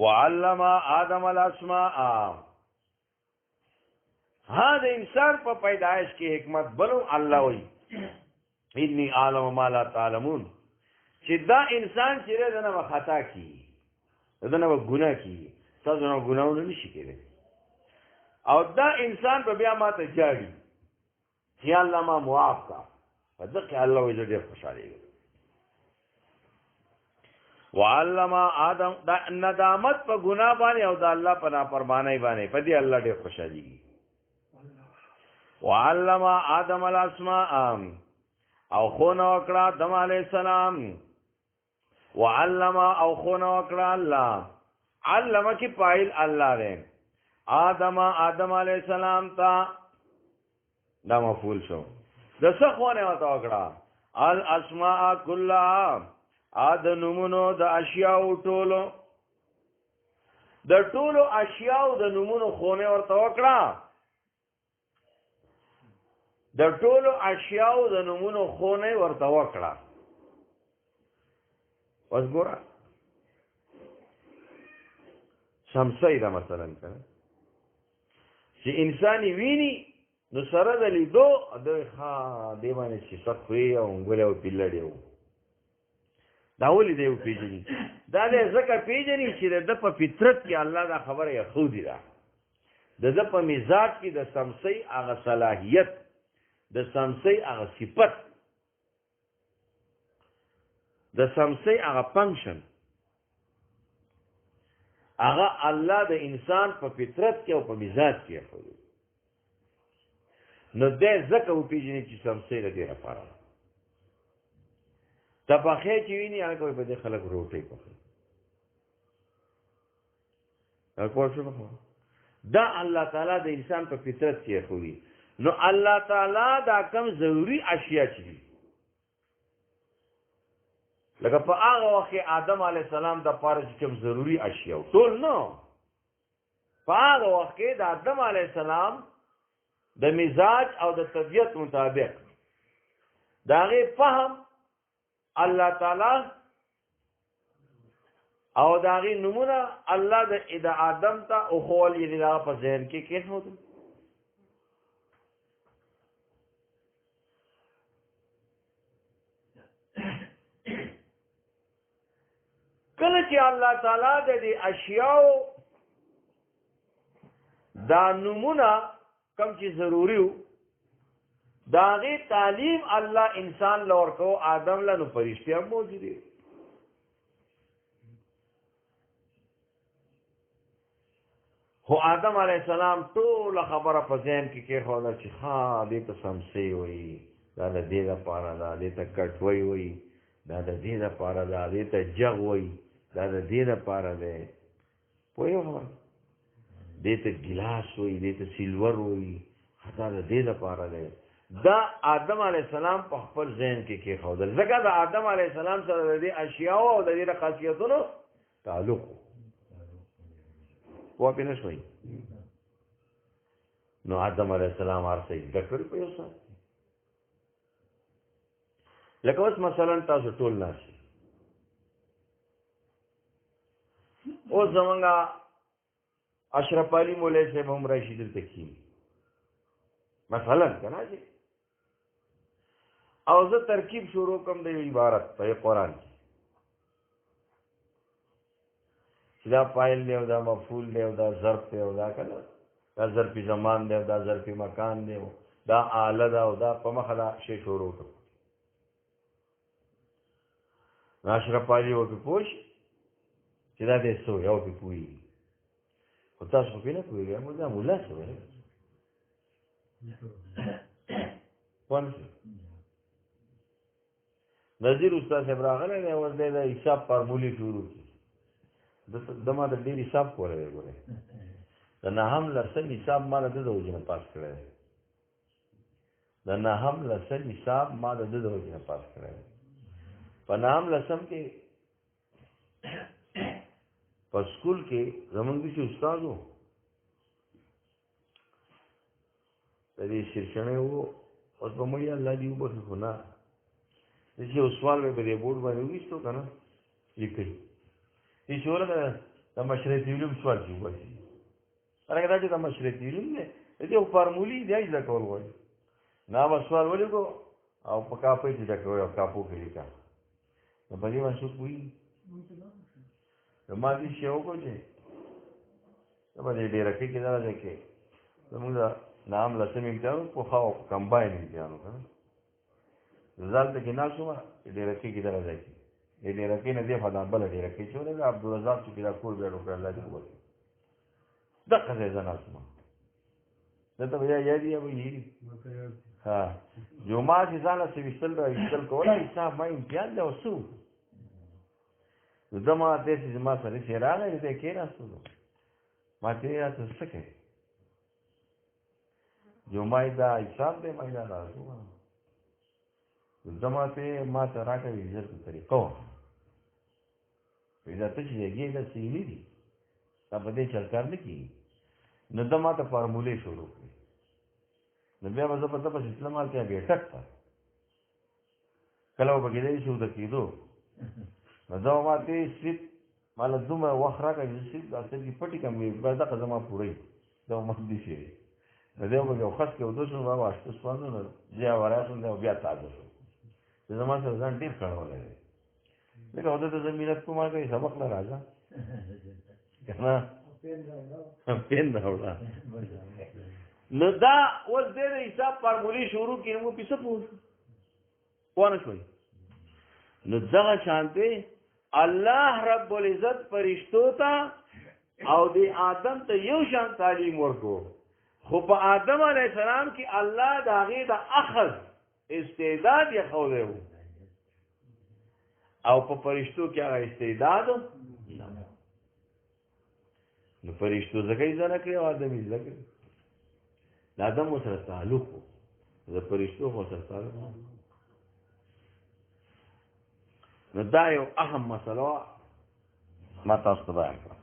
وعلم آدم الاسماء ها د انسان په پیدایش کې حکمت بلو الله وی انی عالم ما لا تعلمون چې دا انسان چې دنه خطا کی دنه ګناه کی تاسو نو ګناونه نشي کېدای او دا انسان په بیا ماته جاړي یا الله ما معاف کا ځکه الله وی دې خوشاله وعلم آدم دا ندامت په ګناه باندې او د الله په نافرمانی باندې په دې الله ډېر خوشالي وعلم آدم الاسماء او خون وکړه آدم علیہ السلام وعلم او خون وکړه الله علم کی پایل الله دې آدم علیہ السلام تا دا مفعول شو د څه خونه وکړه الاسماء كلها اد نمونو د اشیاء ټولو د ټولو اشیاء د نمونو خونه ورته وکړه د ټولو اشیاء د نمونو خونه ورته وکړه اوس ګوره شمسي دا مثلا کنه چې انساني ویني نو سره د لیدو د ښا دی باندې چې سخوي او ګولې او پیلړیو دا ولې دی پیژني دا دې ځکه پیژني چې د په فطرت کې الله دا خبره یې خو دی دا د په مزاج کې د سمسي هغه صلاحیت د سمسي هغه صفت د سمسي هغه فنکشن هغه الله د انسان په فطرت کې او په مزاج کې خو دی نو دې ځکه پیژني چې سمسي د دې لپاره تپخې چې ویني هغه کوي په دې خلک روټۍ پخوي دا الله تعالی د انسان په فطرت کې خوي نو الله تعالی دا کم ضروری اشیاء چي لکه په هغه وخت آدم علی السلام د پاره چې کوم ضروری اشیاء ټول نو په هغه وخت د آدم علی السلام د مزاج او د طبیعت مطابق داغه فهم الله تعالی او داغه نمونه الله د آدم ته او خول یې دا په ذهن کې کېښود کله چې الله تعالی د دې اشیاء دا نمونه کم چې ضروری وو داغه تعلیم الله انسان لور کو آدم له نو فرشتي هم موجود دي خو آدم علیہ السلام ټول خبره په ذهن کې خوله چې ها دې ته سمسي وي دا د دې لپاره دا دې ته کټوي وي دا د دې لپاره دا دې ته جغ وي دا د دې لپاره دی پوه خبره دې ته ګلاس وي دې ته سیلور وي دا د دې لپاره دی دا آدم علیہ السلام په خپل ذهن کې خوله ځکه د آدم علیہ السلام سره د دې اشیاء او د دې خاصیتونو تعلق وہ پہ نشوئی نو آدم علیہ السلام عرصه ذکر په یو څه لکه اوس مثلا تاسو ټول ناشي او زمونږه اشرف علي مولوی صاحب هم راشي دلته کی مثلا کنه چې او زه ترکیب شروع کوم د عبارت په قرآن کې دا فاعل دی او دا مفعول دی او دا ظرف دی او دا کنه دا ظرف زمان دی او دا ظرف مکان دی دا آله ده او دا په مخه دا شی شروع کړو اشرف علي او په پوښ چې دا دې سو یو په پوي او تاسو په نه پوي موږ دا مولا سو پون نذیر استاد صاحب راغله دی او د حساب فارمولې شروع دما د ډیر حساب کولای غوړي د نه هم لسل حساب مال د دوجنه پاس کړی د نه هم لسل حساب مال د دوجنه پاس کړی په نام لسم کې په سکول کې زمونږ چې استاد وو د دې شیرشنه وو اوس په مې الله دی وبخښه خو نه چې سوال به په دې بورډ باندې وښتو کنه لیکي ای شوره د مشرقي علوم سوال دی وایي هغه دا چې د مشرقي علوم نه دې یو فارمولې دی ځکه کول وایي نا سوال ولګو او په کاپې دې دا کوي او کاپو کې لیکا نو په دې باندې کوي ما دې شی وکړي دا به ډېر کې دا ده کې زموږ نام لسم امتحان په خاو کمباین امتحان وکړه رزالت کې نه شو ډېر کې دا ده کې دې رکې نه دی فدا بل دې رکې چې ولې عبدالرزاق چې دا کور بیرو کړل الله دې وکړي دغه ځای زنه اسمه دا ته بیا یادی ابو یې ها جمعه چې ځاله سويستل راځل کوله حساب ما امتحان له وسو زما دې چې ما سره چې راغی دې کې راستو ما ته یا څه څه جمعه دا حساب دې ما نه راځو زما ته ما ته راکوي عزت طریقو پیدا ته چې یې دا سیلی دي دا په دې چل کار نه کیږي نو دا ما ته فارمولې شروع کړې نو بیا به زه په تاسو اسلام کې بیا ټک تا کله وبګې دې شو د کېدو نو دا ما ته سیټ مال دومره وخت راکړي چې دا څنګه پټی کوم به دا زما پوره دا مخ دي شي نو دا به یو خاص کې ودوسو ما واسطه سوانو نو بیا وراسو نو بیا تاسو زما سره ځان ډیر کړولای لکه ودا ته زمينت کومه کوي سبق نه راځه کنه پین راوړه نو دا اوس دې حساب فارمولې شروع کړي مو پیسه پوه شوي نو دغه شانته الله رب العزت فرشتو ته او دې آدم ته یو شان تعلیم ورکو خو په آدم علیه السلام کې الله د هغې د اخذ استعداد یې ښودی و او په فرشتو کې هغه استعداد نه نو فرشتو ځکه یې ځنه کړی او آدم یې ځکه د آدم سره تعلق و د فرشتو خو سره تعلق نو دا یو اهم مسله ما تاسو ته بیان کړم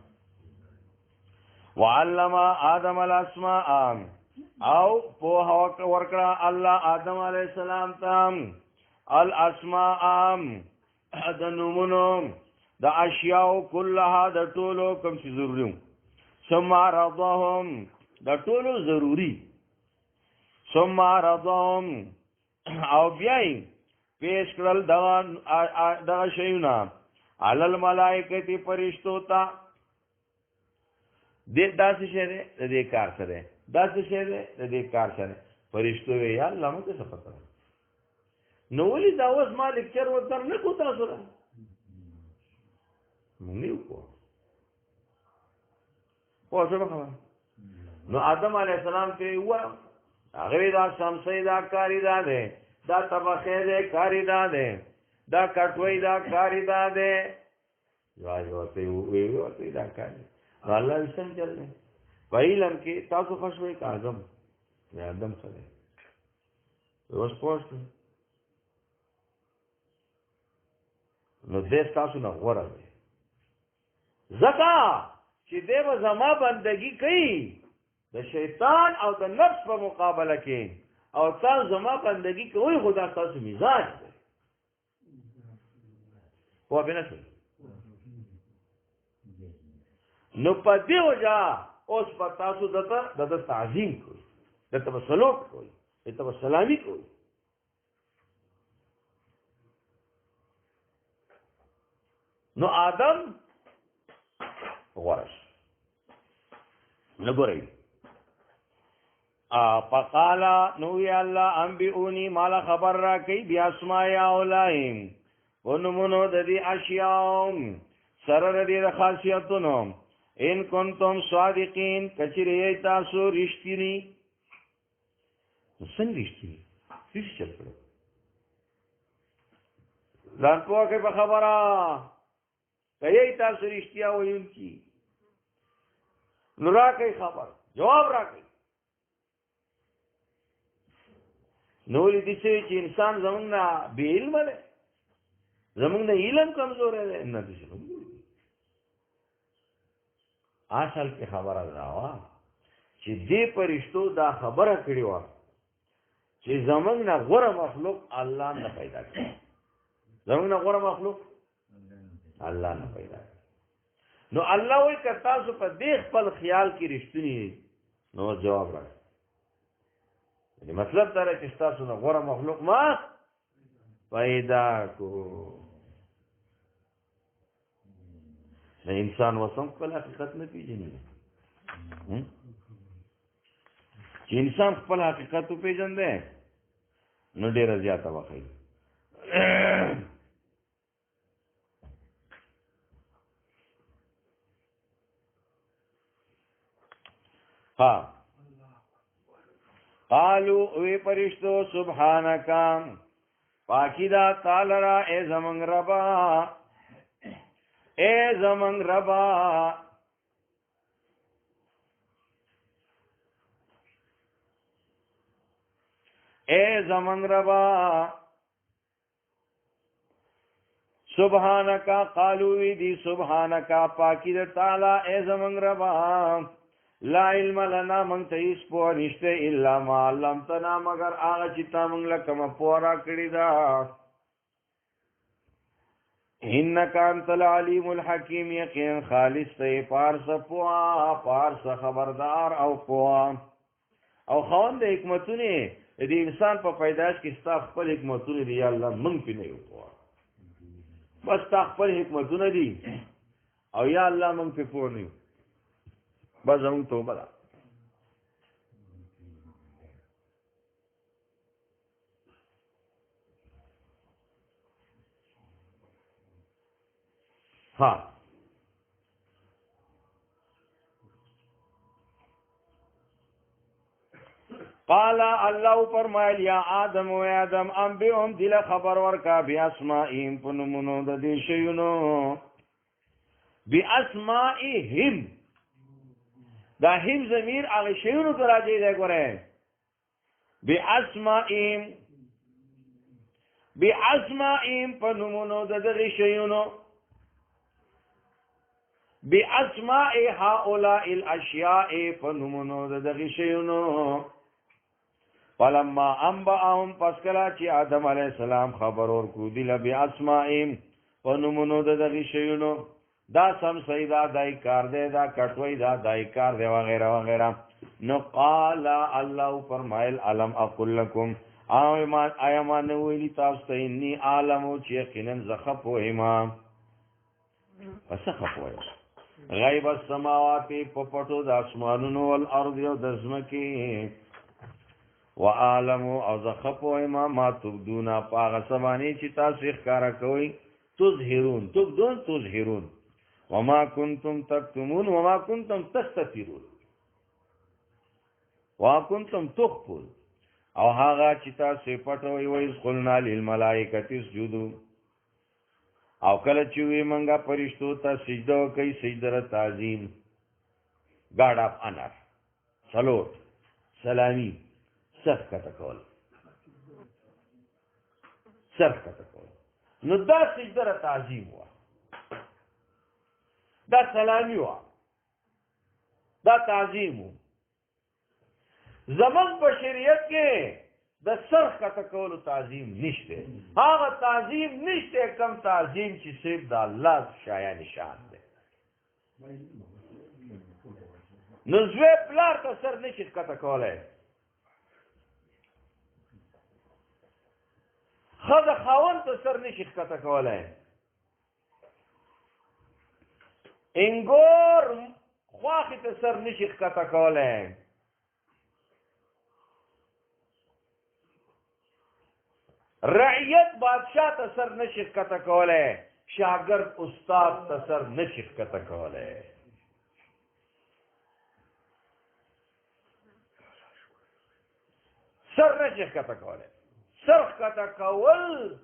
وعلم آدم الاسماء او پوهه ورکړه الله آدم علیه السلام ته الاسماء د نومونو د اشیاء كلها د ټولو کوم چې ضروري ثم رضاهم د ټولو ضروري ثم رضاهم او بیا پیش کړل دغه شیونه علی الملائکه فرشتو ته داسې شی دی د دې کار سره داسې شی دی د دې کار سره فرشتو وی یا الله موږ څه پته نو ولې دا اوس ما لیکچر ورته نه کو تاسو را مونږ یو کو او څه وکړه نو آدم علیه السلام ته و هغه دا شمسې دا کاری دا ده دا طبخه ده کاری دا ده دا کټوي دا کاری دا ده یو ته وی دا کاری الله وسم چلنه ویلم کې تاسو خوشوي کاظم یا آدم سره اوس پوښت نو دې تاسو نه غوړل زکا چې دې زما بندگی کوي د شیطان او د نفس په مقابله کې او تاسو زما بندگی کوي خدا تاسو مزاج دی هو بنه نو په دې وجه اوس په تاسو دته تعظیم کوي دته سلوک کوي دته سلامي کوي نو آدم ورش نګورئ فقال نو یا الله انبئونی مال خبر را کوي بیا اسماء اولائم ونمونو د دې اشیاء سره د دې خاصیتونو ان کنتم صادقین کچری تاسو رښتینی څنګه رښتینی څه چل کړو ځان پوهه په خبره کوي تاسو رښتیا وایونکي نو راکې خبر جواب راکې نو دې چې انسان زمونږ نه بې علم دی زمونږ نه علم کمزور دی نه دي اصل کې خبره راوا چې دې فرشتو دا خبره کړې و چې زمونږ نه غوره مخلوق الله نه پیدا کړ زمونږ نه غوره مخلوق الله نه پیدا کړ نو الله وایي که تاسو په دې خپل خیال کې رښتونی نو جواب راکړئ یعنی مطلب دا دی چې تاسو نه غوره مخلوق ما پیدا کو د انسان وسم خپل حقیقت نه پیژني چې انسان خپل حقیقت وپېژندی نو ډېره زیاته وخی ها قالو وی پرشتو سبحانکا پاکی دا تعالی را اے زمنگ ربا اے زمنگ ربا اے زمنگ ربا سبحانکا قالو وی دی سبحانکا پاکی دا تعالی اے زمنگ ربا لا علم لنا من تیس پوه نشته الا ما علمتنا مگر آغا چتا منگ لکم پورا کری دا انکا انت العلیم الحکیم یقین خالص تی پارس پوه پارس خبردار او پوه او خوان دا حکمتونی دی انسان په پیداش کی ستا خپل حکمتونی دی یا اللہ منگ پی نیو پوه بس تا خپل حکمتونی دی او یا اللہ منگ پی پوه نیو بس زمون توبه ده ها قال الله فرمایل یا آدم و آدم انبئهم دل خبر ورکا بیاسمائهم پنمونو د دې شیونو بیاسمائهم دا هم ضمیر هغه شیونو ته راځي دی ګوره بیاسمائهم پنمونو د دې شیونو باسماء هؤلاء الاشیاء پنمونو د دې شیونو فلما انبأهم پس کلا چې آدم علیہ السلام خبر ورکو دل باسمائهم پنمونو د دې شیونو دا سم سیدا دای کار دی دا کټوي دا دای کار دی وغیرہ وغیرہ نو قال الله فرمایل علم اقول لكم ایمان ویلی تاسو ته انی عالم چې یقینا زخف و امام پس خفوي غیب السماوات پپټو د اسمانونو والارض او د زمکي وعالم او زخف و امام ما تبدون پاغه سمانی چې تاسو ښکارا کوي تظهرون وما كنتم تكتمون وما كنتم تستترون وما كنتم تخفون او هغه چې تاسو پټوي وایي قلنا للملائکه اسجدوا او کله چې وی منګه پرشتو ته سجده کوي سجده تعظیم گاډ اپ انر سلوت سلامی سر کته کول نو دا سجده تعظیم وا دا سلامی وا دا تعظیم زمن په شریعت کې د سرخ کته کولو تعظیم نشته هغه تعظیم نشته کم تعظیم چې صرف د الله شایع نشان دی نو زوی پلار ته سر نشي کته کولای خزه خاون ته سر نشي کته کولای انګور خواخي ته سر نشي کته کولای رعیت بادشاہ ته سر نشي کته کولای شاګرد استاد ته سر نشي کته کولای سر نشي کته کولای سر کته کول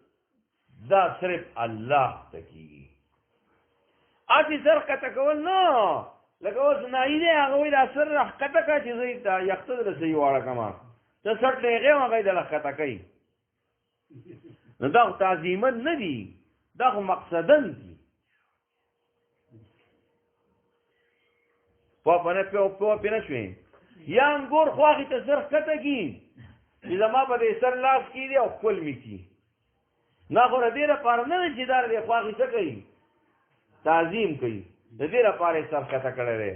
دا صرف الله تکي اسی سر کته کول نو لکه اوس نه دی هغه وی دا سر کته کا چې زی دا یختد رسي واړه کما ته سر ډېغه هغه د لخته کوي نو دا تعظیما نه دي دا مقصدن دي په نه شوي یا انګور خواهی ته سر کته کی چې زما په دې سر لاس کې دی او خپل می کی نه خو دې لپاره نه چې دار دې خواهی څه کوي تعظیم کوي د دې لپاره سر کته کړی دی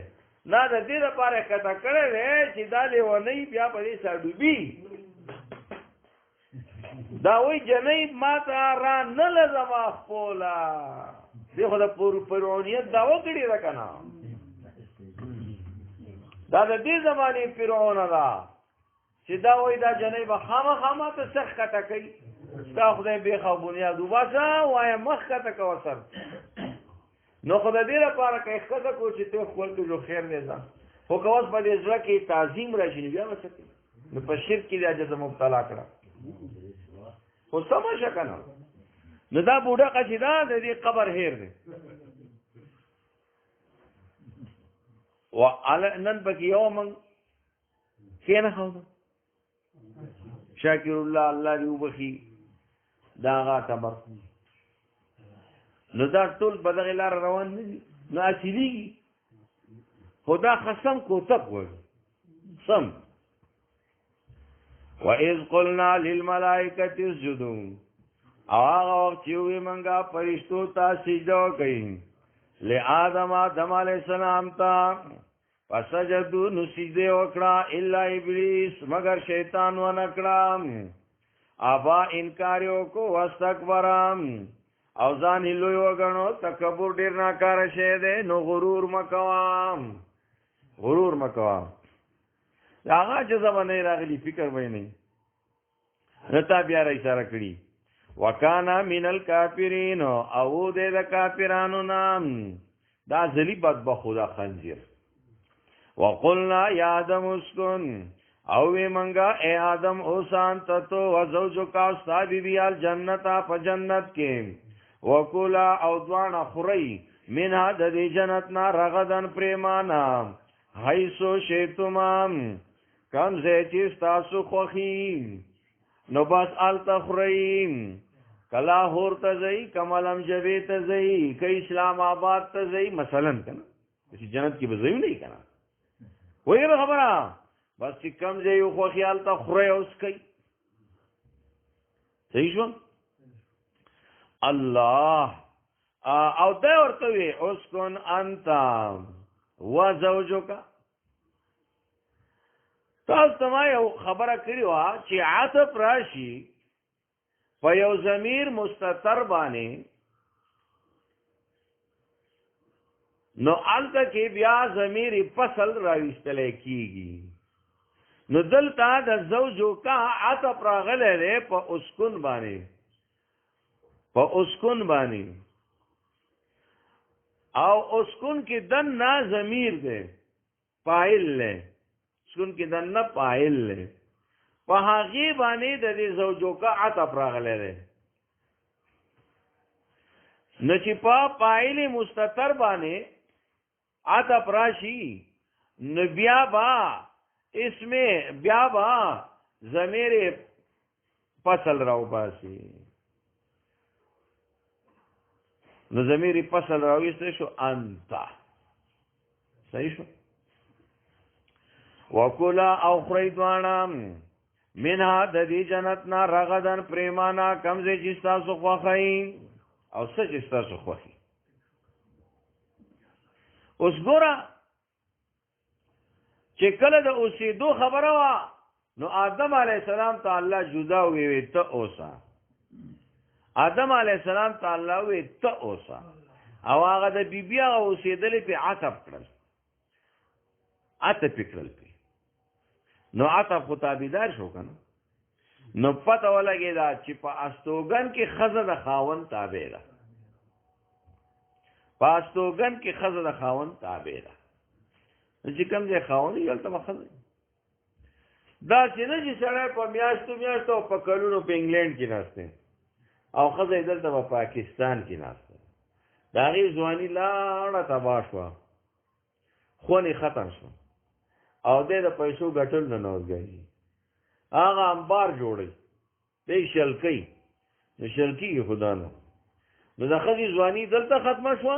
نه د دې لپاره کته کړی دی چې دا لیونی بیا په دې سر ډوبي دا وی جنیب ما تا را نه لزم خپولا دی خو د فرعونیت دعوه کړې ده که نه دا د دې زمانې فرعونه ده چې دا وی دا جنیب خامخا ما ته سر ښکته کوي ستا خدای بیخ او بنیاد وباسه وایه مخ ښکته کوه سر نو خو د دې لپاره که یې ښکته کړو چې ته خپل کړو خیر دی ځه خو که اوس په دې زړه کې تعظیم راشي نو بیا به څه کوي نو په شرک کې د عجزه مبتلا کړه خو سمه شه که نه نو دا بوډه چې دا د دې قبر هیر دی نن پکې یو موږ کېنښودو شاکر الله الله دې وبخي دا هغه ټبر نو دا ټول په دغې لاره روان نه دي نو اصلېږي خو دا خصم کوتک وایي سم وَإِذْ قُلْنَا لِلْمَلَائِكَةِ اسْجُدُوا او هغه وخت چې وی منګه فرشتو ته سجده وکړي لآدم آدم علیه السلام ته فسجدوا نو سجده وکړه الا ابلیس مگر شیطان ونه کړه ابا انکار وکړو واستکبر او ځان یې لوی وګڼو تکبر ډېر ناکاره شی دی نو غرور مکوه هغه چې زمانه راغلی فکر وای نه نتا بیا را اشاره کړي وکانا من الکافرین او دې د کافرانو نام دا ذلی بدبخو دا خنزیر وقلنا یا آدم اسکن او وی منگا اے آدم اوسان تتو وزوجکا استا بیبیال جنتا پا جنت کے وکولا او دوان خوری منها دا دی جنتنا رغدن پریمانا حیثو شیطمان کمزے چیستاسو خوخیم نو بس آل تخریم کلا ہور تزئی کمالم جبی تزئی کئی اسلام آباد تزئی مثلا کنا اسی جنت کی بزئی نہیں کنا وہی رو خبرہ بس چی کم زئی خوخی آل تخری اس کئی صحیح شو اللہ او دے ورطوی اسکن انتا و زوجو کا تاسو تمای خبره کړی وا چې عاطف راشي په یو ضمیر مستتر باندې نو الته کې بیا ضمیر فصل راوستل کیږي نو دلته د زوجو کا عاطف راغله ده په اسکن باندې او اسکن کې دن نا ضمیر ده فاعل له سکون کی دن نه پایل له په هغه باندې د دې زوجو کا عطف راغله ده نو چې په پایل مستتر باندې عطف راشي نو بیا با اسمه بیا با ضمیر فصل راو باسي نو ضمیر فصل راويسته شو انت صحیح شو وکولا او خریدوانا منها د دې جنتنا رغدن پریمانا کمزه جستا سو خوخی او سچ جستا سو خوخی اوس ګورا چې کله د اوسېدو خبره وا نو آدم علی السلام ته الله جدا وی ته اوسا آدم علی السلام ته الله وی ته اوسا او هغه د بیبي هغه اوسېدلې په عتب کړل عتب کړل نو عطف خو تابیدار شو کنه نو پته ولګی دا چې په استوګن کې خزه د خاون تابع ده په استوګن کې خزه د خاون تابع ده چې کوم ځای خاون یې تل مخزه دا چې نه چې سره په میاشتو په کلونو په انګلند کې ناشته او خزه دلته په پاکستان کې ناشته دا غي ځواني لاړه تباہ شو خونی ختم شو او د پیسو ګټل نه نوځي هغه انبار جوړي د شلکی نو شلکی خدا نو د خزي ځواني دلته ختمه شو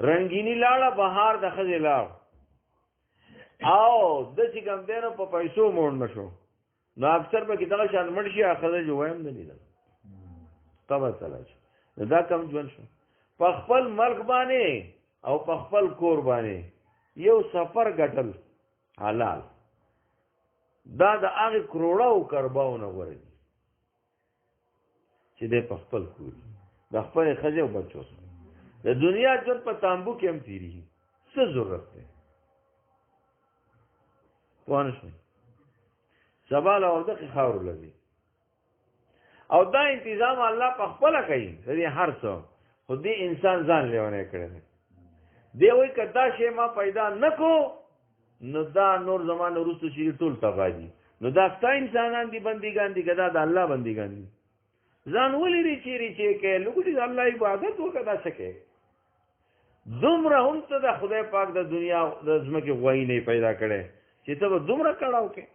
رنگینی لاړه بهار د خزي لاړ او د چې کوم دینو په پیسو مونږ نشو نو اکثر به کتاب شان مرشي اخره جوړم نه لیدل تبه چلا دا کم ژوند شو په خپل ملک باندې او په خپل کور باندې یو سفر ګټل حلال دا د هغه کروڑو کرباونه ورګي چې د خپل کور د خپل خځه او بچو د دنیا ژوند په تامبو کې هم تیری څه ضرورت ده پوهنه سبا له ورته خاور لګي او دا تنظیم الله په خپل کوي د هر څه خو دې انسان ځان لیونه کړی دی وای کدا شی ما پیدا نکو نو دا نور زمانه وروسته شي ټول تباہي نو دا څا انسانان دي بندګان دي کدا د الله بندګان دي ځان ولې ریچی کې لوګي د الله عبادت وکړه سکے دومره هم ته د خدای پاک د دنیا د زمکه غوي نه پیدا کړي چې ته دومره کړهو کې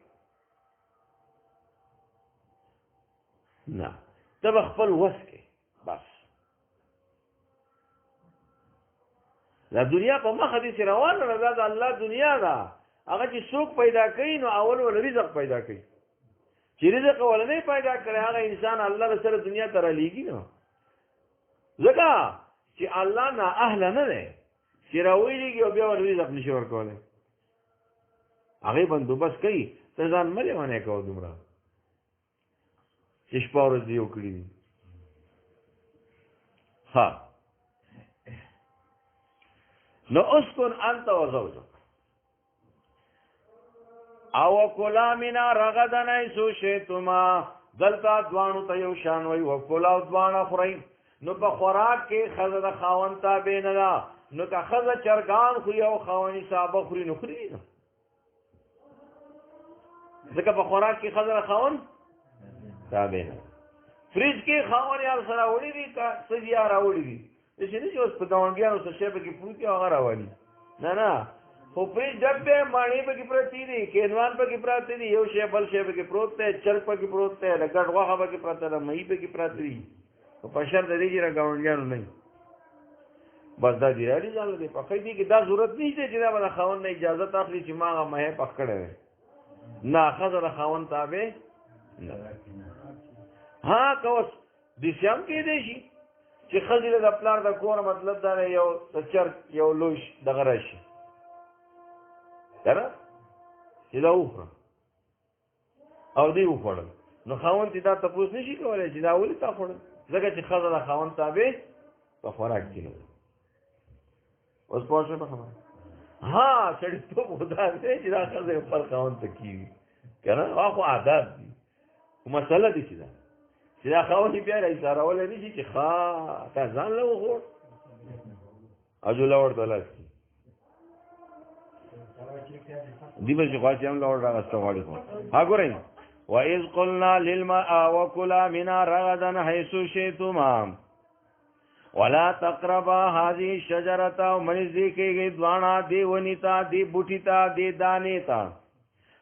نه ته خپل وس کې بس دا دنیا په مخ دې روان نه دا الله دنیا دا هغه چې څوک پیدا کوي نو اول ول رزق پیدا کوي چې رزق ولنه پیدا کړي هغه انسان الله سره دنیا ته را لېږي نو ځکه چې الله نه اهل نه دی چې راوېږي او بیا ول رزق نشي ورکولی هغه بندوبست کوي ته ځان ملي ونه کوو دومره چې شپه ورځ یو کړي ها نو اسکن انت و زوجک او کلا منا رغدن ایسو شیطما دلتا دوانو تا یو شانوی و کلا دوانا خورئی نو په خوراک کې خزه د خاون تابع نه ده نو که خزه چرګان خوري او خاوني صاحب خوري نو خوري نه ځکه په خوراک کې ښځه خاوند تابع نه. فریج کې خاوند یار سره وړي دي که څه یا راوړي دي چې نه چې اوس په ګاونډیانو څه شی پکې پروت هغه راوړي نه خو فریج ډبې ماڼۍ پکې پرتې دي کینوان پکې پراته دي یو شی بل شی پکې پروت دی چرګ پکې پروت دی د ګډ غوښه پکې پراته ده مهي پکې پراته دي خو په شرط د دې چې را ګاونډیانو نه بس دا دی راځي ځان له پخې دي کې دا ضرورت نشته چې دا به خاوند نه اجازه اخلي چې ما هغه مه پخ کړی نه ښځه د خاوند تابع نه. ها کوس د شام کې دی شي چې ښځې د پلار د کور مطلب دا یو د چرګ یو لوش دغه راشي کنه چې دا وخوره او دی وخوړل نو خاوند دا تپوس نشي کولی چې دا ولې تا خوړل ځکه چې ښځه د خاوند تابع په خوراک کې نه اوس پوه شوې په خبره. ها سړیتوب خو دا دی چې دا ښځه خپل خاوند ته کېږي که نه هغه خو عادات دي خو مسله دي چې دا خاوند یې بیا راایسارولی نه شي چې ښه تا ځان له وخوړ اجوله ورته لاس کړي دی به چې خواستې هم لوړ راغسته غواړي خو ها ګورئ وَإِذْ قُلْنَا لِلْمَاءِ وَكُلَا مِنْهَا رَغَدًا حَيْثُ شِئْتُمَا وَلَا تَقْرَبَا هَذِهِ الشَّجَرَةَ وَمَنِزْدِي کېږئ دواړه دې ونې ته دې بوټي ته دې دانې ته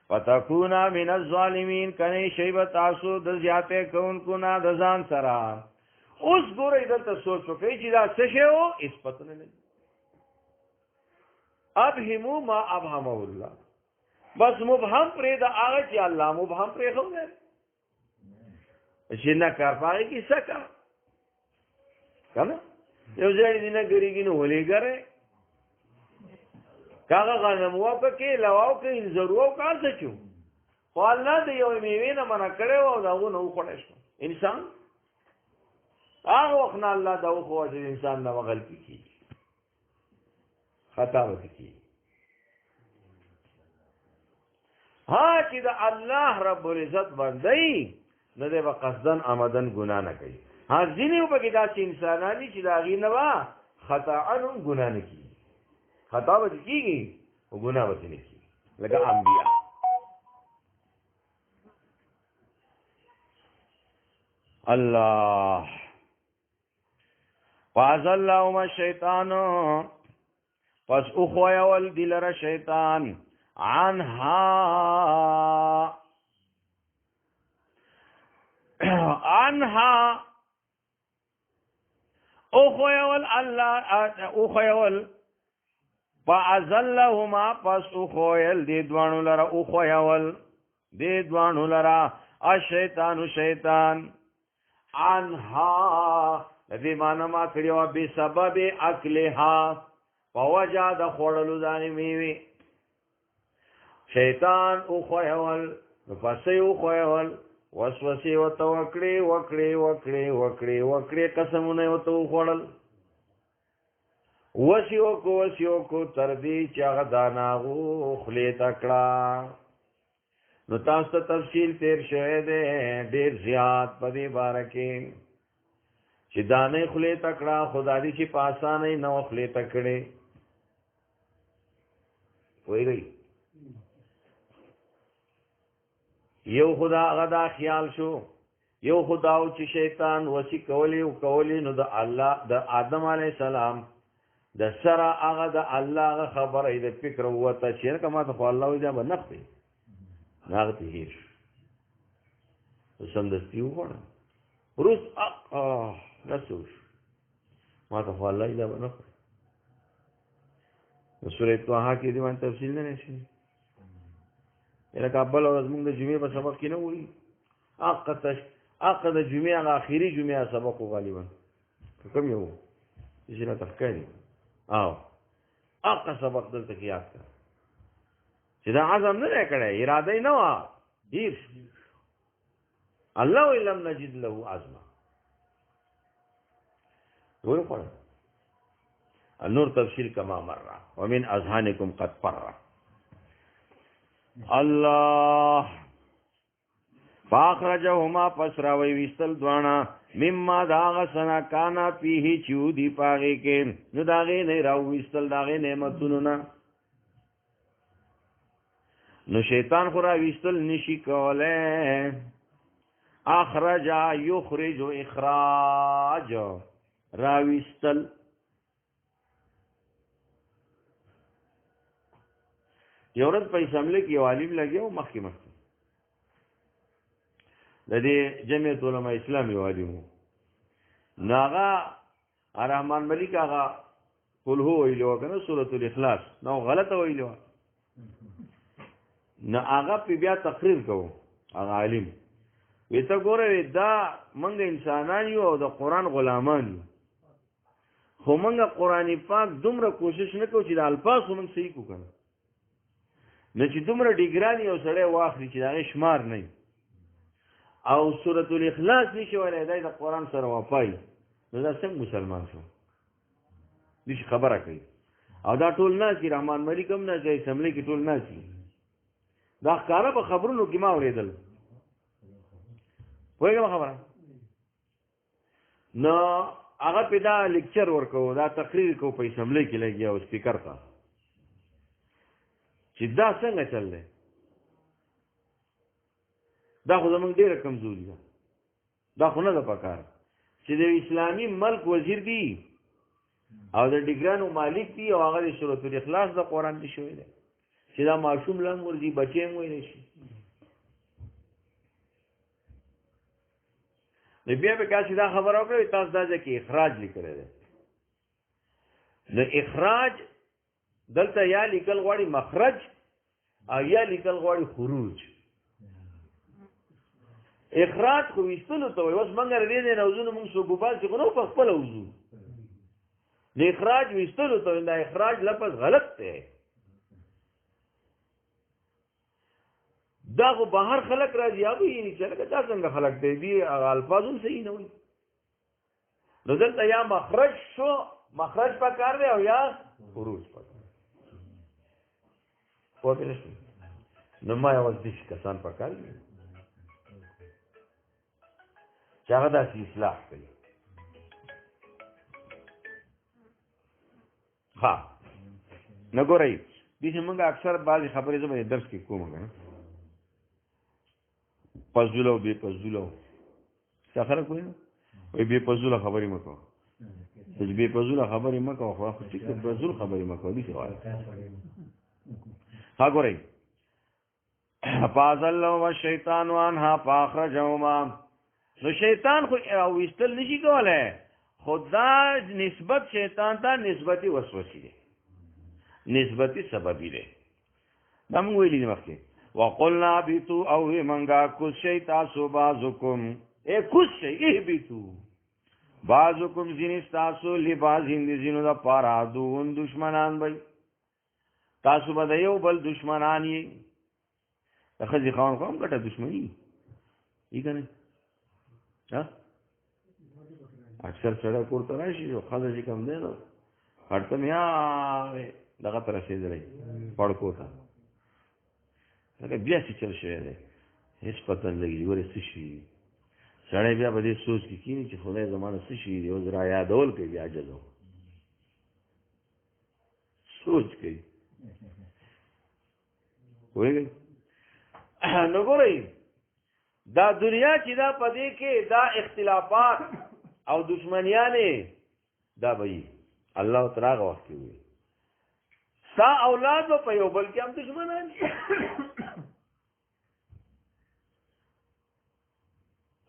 فَتَكُونَا مِنَ الظَّالِمِينَ کنئ شئ به تاسو د زیاتې کوونکو نه د ځان سره. اوس ګورئ دلته سوچ وکړئ چې دا څه شی و هېڅ پته نه لګي. ابهموا ما ابهمه الله بس مبهم پرې د هغه چې الله مبهم پرې خو نه چې نه کار پاره کې سکه کنه یو ځای دې نه ګریږي نو ولې ګره کاغه غنم واپه کې لواو کې ضرورو کار څه چو خو الله دې یو میوه نه منع کړو او داغه نو خوړې شو انسان هغه وخت نه الله دا خو چې انسان نه غلطي کوي خطا وکړي. ها چې دا الله رب العزت باندې نه دی په قصدن آمدن ګناه نه کوي. ها ځینې په کې داسې انسانانی چې دا غي نه وا خطا انهم ګناه نه کوي خطا به کیږي او ګناه به نه کوي لکه انبیا. الله فازلهم الشیطان پس اخویول دلر شیطان عنها اخویول الله اخویول فازلهما پس اخویل دی دوانو لرا اخویول دی دوانو لرا الشیطان شیطان عنها لذی مانا ما کریوا بی سبب اکلها فوجا د خوړلو ځانې میوې شیطان وښویول نو پسې وښویول وسوسې ورته وکړې قسمونه یې ورته وخوړل وسې وکړو تر دې چې هغه دانه هغو خولې ته کړه. نو تاسو ته تفصیل تیر شوی دی ډېر زیات په دې باره کې چې دانې خولې ته کړه خو دا دې چې په اسانۍ نه وه خولې ته کړې ویږئ یو خدا هغه دا خیال شو یو خدا او چې شیطان وسی کولی نو د الله د آدم علیه السلام د سره هغه د الله خبره د فکر وته چې کما ته الله وي دا به نخته هغه ته هیڅ سمدستي وړه روز نسوش ما ته الله دا به نخته سورې طه کې دې باندې تفصیل نه نشي لکه ابل ورځ موږ د جمعې په سبق کې نه وړي عقد جمعې هغه اخیری جمعې سبق غالبا کوم یو چې نه تفکری او عقد سبق دلته کې یاد کړ چې دا عزم نه کړی اراده نه و ډیر الله ولم نجد له عزما وای په النور تفصیل کما مر ومن اذهانکم قد فر الله فاخرجهما پسراوی وستل دوانا مما داغ سنا کانا پیه چیو دی پاگی کے نو داغی نی راو وستل داغی نعمتونو نا نو شیطان خو راویستل نشي کولی. اخرج یخرج اخراج، راویستل. یو ورځ په اسمبلی کې یو عالم لګیو مخکې د دې جمعیت علماء اسلام یو عالم و، نو هغه رحمان ملیک هغه قل هو ویلو کنه سورۃ الاخلاص نو غلطه ویلو، نو هغه په بیا تقریر کوو. هغه عالم وی ته ګوره دا منګ انسانان یو او د قرآن غلامان یو، خو منګ قرآن پاک دومره کوشش نه کوو چې د الفاظ خو منګ صحیح کو کنه، نو چې دومره ډیګران یو سړی واخلي چې د هغې شمار نه او سورۃ الاخلاص نشي ویلی دی د قرآن سره وفایي، نو دا څنګه مسلمان شو؟ دې خبره کوي. او دا ټول ناست دي، رحمان ملیک هم ناست دی، اسمبلی کې ټول ناست دي. دا ښکاره په خبرونو کې ما اورېدل، پوهېږم خبره. نو هغه پې دا لیکچر ورکوو، دا تقریر کوو په اسمبلی کې لګیا او سپیکر ته چې دا څنګه چل دی. دا خو زمونږ ډېره کمزوري ده، دا خو نه ده پکار چې د اسلامي ملک وزیر دی او د ډیګرانو مالک دی او هغه د سورۃ الاخلاص د قرآن دی شوی دی چې دا ماشوم لا هم ورځي، بچی هم ویلی شي. نو بیا به کاسې دا خبره وکړه تاسو دا ځای کې اخراج لیکلی دی. نو اخراج دلته یا لیکل غواړي مخرج او یا لیکل غواړي خروج. اخراج خو ویستلو ته وایي، اوس موږ د دې نه وضو نه موږ څوک وباسي خو نه په خپله وضو، د اخراج ویستلو ته وایي. دا اخراج لفظ غلط دی، دا خو بهر خلق راځي هغه یې چې لکه دا څنګه خلق دی، دي هغه الفاظ هم صحیح نه وایي. نو دلته یا مخرج شو، مخرج پکار دی او یا خروج پکار. پوه پرې شوې؟ نو ما یوازې دېرش کسان پکار دي چې هغه داسې اصلاح کوي. ها نه ګورئ دې چې موږ اکثر بعضې خبرې زه به درس کې کوم که نه، پزوله او بې پزوله څه فرق وایي نه وایي بې پزوله خبرې مه کوه، چې بې پزوله خبرې مه کوه خو ټیک ده، پزول خبرې مه کوه. داسې وایي. ها ګورئ فازلهما الشیطان عنها فاخرجهما. نو شیطان خو ویستل نشي کولی، خو دا نسبت شیطان ته نسبتي وسوسې دی، نسبتي سببي دی. دا موږ ویلي دي مخکې وقلنا اهبطوا او منګه کوز شئ تاسو بعضکم کوز شئ اهبطوا بعضکم ځینې ستاسو لبعضین د ځینو دپاره عدون دشمنان وئ، تاسو به د یو بل دشمنان یې. د ښځې خاوند خو هم ګټه دشمني وي که نه؟ اکثر سړی کور ته راشي او ښځه چې کوم دی نو هټ ته مې دغه ته رسېدلی پړکو ته لکه بیا څه چل شوی دی، هېڅ پته نه لګي ورې څه شوي وي. سړی بیا په دې سوچ کې کښېني چې خدای زما نه څه شوي دي، اوس را یادول کوي، بیا عجز سوچ کوي. پوهېږئ؟ نو ګورئ دا دنیا چې دا په دې کې دا اختلافات او دشمنیانې دا به وي، الله تر هغه وخت کې وي ستا اولاد به په یو بل کې هم دشمنان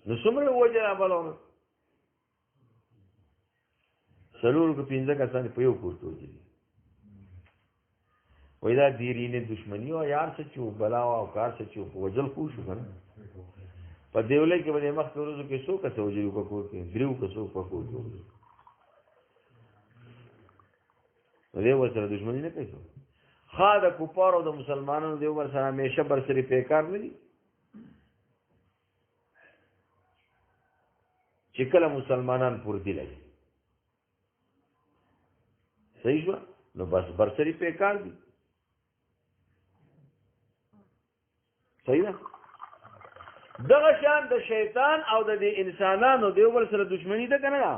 نو څومره وجه رابلونه څلور که پنځه کسان په یو کور کې وجلي وایي دا دیرینې دشمني او یار څه چې و بلا او کار څه چې و په وجل خو شو که نه. په دیولۍ کې به د مخکې ورځو کې څو کسه وجلي په کور کې، درېو کسو په کور کې وجلي، نو دی ورسره دشمني نه کوي. ښه د کفارو او د مسلمانانو دی ورسره همیشه برسري پیکار نه دي چې کله مسلمانان پردي لګي صحیح شوه، نو بس برسري پیکار دي. صحیح ده؟ دغه شان د شیطان او د دې انسانانو د یو بل سره دشمني ده که نه ده؟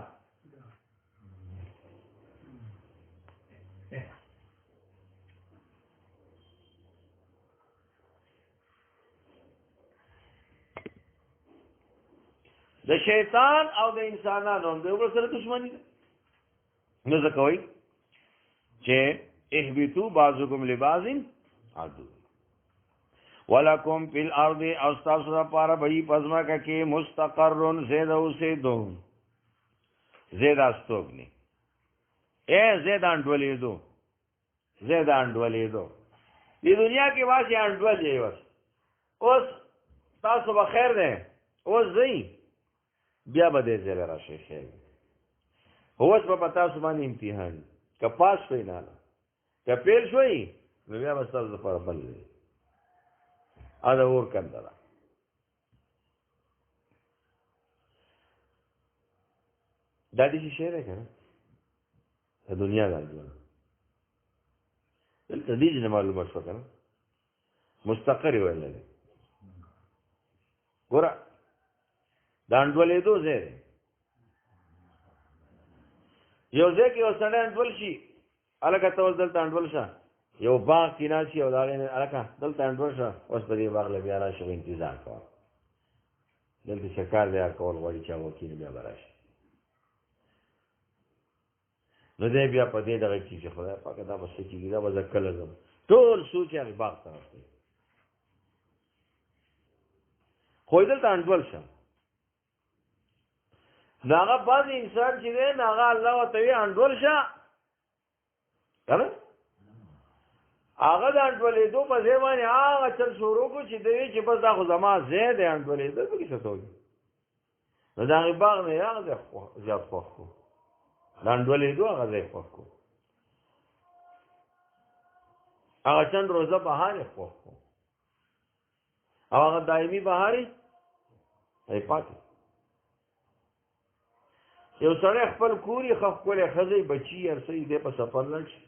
د شیطان او د انسانانو هم د یو بل سره دشمني ده. نو ځکه وایي چې اهبطوا بعضکم لبعض عدو ولکم فی الارض او ستاسو لپاره به وي په ځمکه کې مستقر زید اوسېدو زید استوګنې زید انډولېدو زید انډولېدو دې دنیا کې واسي انډولې وس اوس تاسو به خیر دی اوس ځئ بیا به دې ځای راشئ خیر اوس به په تاسو باندې امتحان که پاس شوئ نه که فیل شوئ نو بیا به ستاسو لپاره بل دی دا اور کنده ده دا دې شی دی که نه د دنیا دا ژوند دلته دې نه معلومه شوه که نه مستقر یې ویلی دی ګوره د انډولېدو ځای دی یو ځای کې یو سړی انډول شي هلکه ته اوس دلته انډول شه یو باغ کې ناست شي او د هغې نه هلکه دلته انډول شه اوس په دې باغ له بیا راشي خو انتظار کوه دلته شکار دی کول غواړي چا وکیني بیا به راشي نو دی بیا په دې دغه کې چې خدای پاکه دا به څه کېږي دا به زه کله ځم ټول سوچ یې هغې باغ طرف دی خو دلته انډول شه نو هغه بعضې انسان چې دی نو هغه الله ورته وي انډول شه که نه هغه د انډولېدو په ځای باندې هغه چل شروع کړو چې دی چې بس دا خو زما ځای دی انډولېدل پکې څه ته نو د هغې باغ نه یې هغه ځای زیات خوښ کړو د انډولېدو هغه ځای خوښ کړو هغه چند روزه بهار یې خوښ کړو او هغه دایمي بهار یې پاتې یو سړی خپل کور یې ښه ښکلی ښځه یې بچي هر څه یې دی په سفر لاړ شي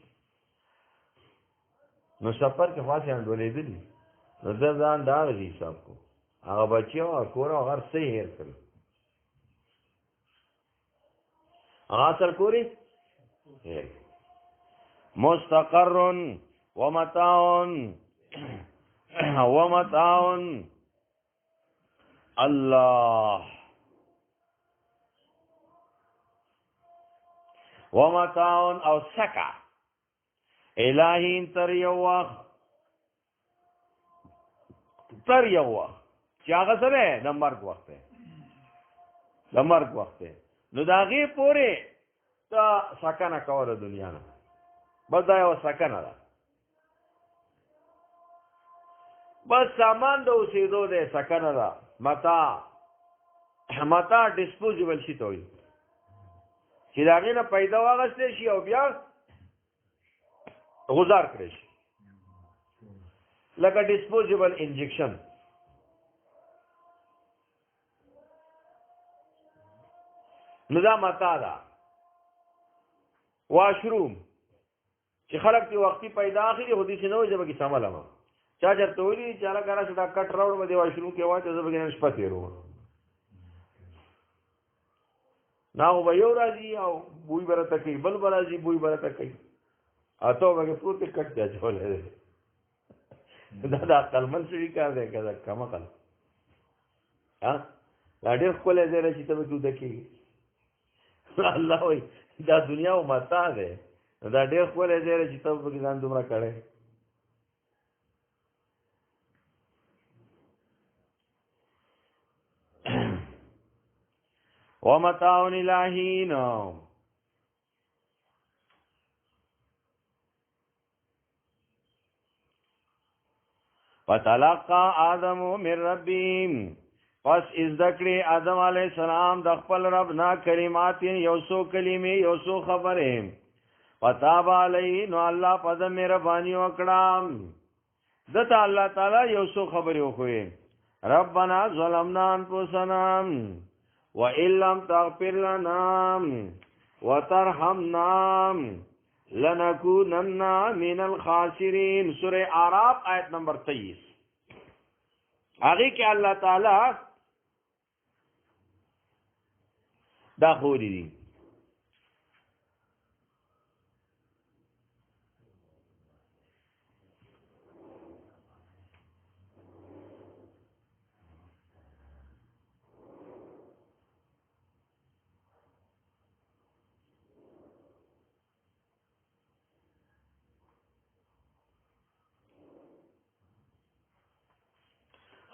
نو سفر کې خاصې انډولېدلي نو ده ځان د هغه حساب کړو هغه بچي او هغه کور او هر څه یې هېر کړل هغه اصل کور یې هېر مستقر ومتاع الله ومتاع او سکا الهین تر یو وخت چې هغه څه دی د مرګ وخت دی د مرګ وخت دی نو د هغې پورې ته سکنه کوه د دنیا نه بس دا یوه سکنه ده بس سامان د اوسېدو دی سکنه ده متاع ډسپوزیبل شي ته وایي چې د هغې نه پیدا واخیستی شي او بیا غزار کړی شي لکه ډسپوزیبل انجیکشن نو دا متاع ده واشروم چې خلک تی وختي پیدا اخلي خو داسې نه وایي زه به کې سملم چا چېرته ویلي چې هلکه راسه دا کټ راوړم دې واشروم کې واچوه زه به کې نن شپه تېروم نه خو به یو راځي او بوی به راته کوي بل به راځي بوی به راته کوي او ته به کې پروت کټ دی اچولی دی دا د عقلمن سړي کار دی که دا کمعقل دا ډېر ښکلی ځای دی چې ته به کې اوده کېږي الله وایي دا دنیا و متاع دی دا ډېر ښکلی ځای دی چې ته به کې ځان دومره کړی ومتاع الهین فتلقى آدم من ربهم پس ازدکړي آدم علیہ السلام د خپل رب نه کلمات یو څو کلمې یو څو خبرې فتاب علیه نو الله په دې مهرباني وکړه دته الله تعالی یو څو خبرې وکړي ربنا ظلمنا انفسنا وَإِن لَّمْ تَغْفِرْ لَنَا وَتَرْحَمْنَا لَنَكُونَنَّ مِنَ الْخَاسِرِينَ سورہ اعراف آیت نمبر 23 آگے کہ اللہ تعالی دا خوری دی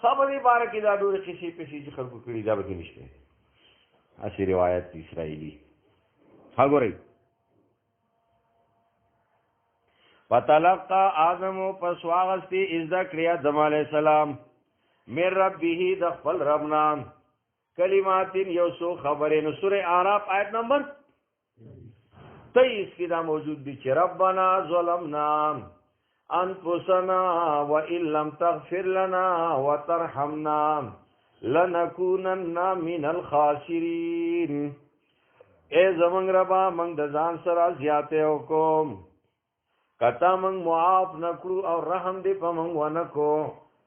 خبرې باره کې دا ډېرې قصې پسې چې خلکو کړي دا به کې نشته اسی روایت اسرائیلی ها ګورئ فتلقى آدم پس واغستی ازدا کریا آدم علیہ السلام من ربه د خپل ربنا کلمات یوسو خبرین سورہ اعراف آیت نمبر 23 کی دا موجود دی چې ربنا ظلمنا انفسنا وان لم تغفر لنا وترحمنا لنكونن من الخاسرین اے زمنګ ربا منګ د ځان سره زیاته وکوم کتا منګ معاف نکړو او رحم دې په منګ ونکو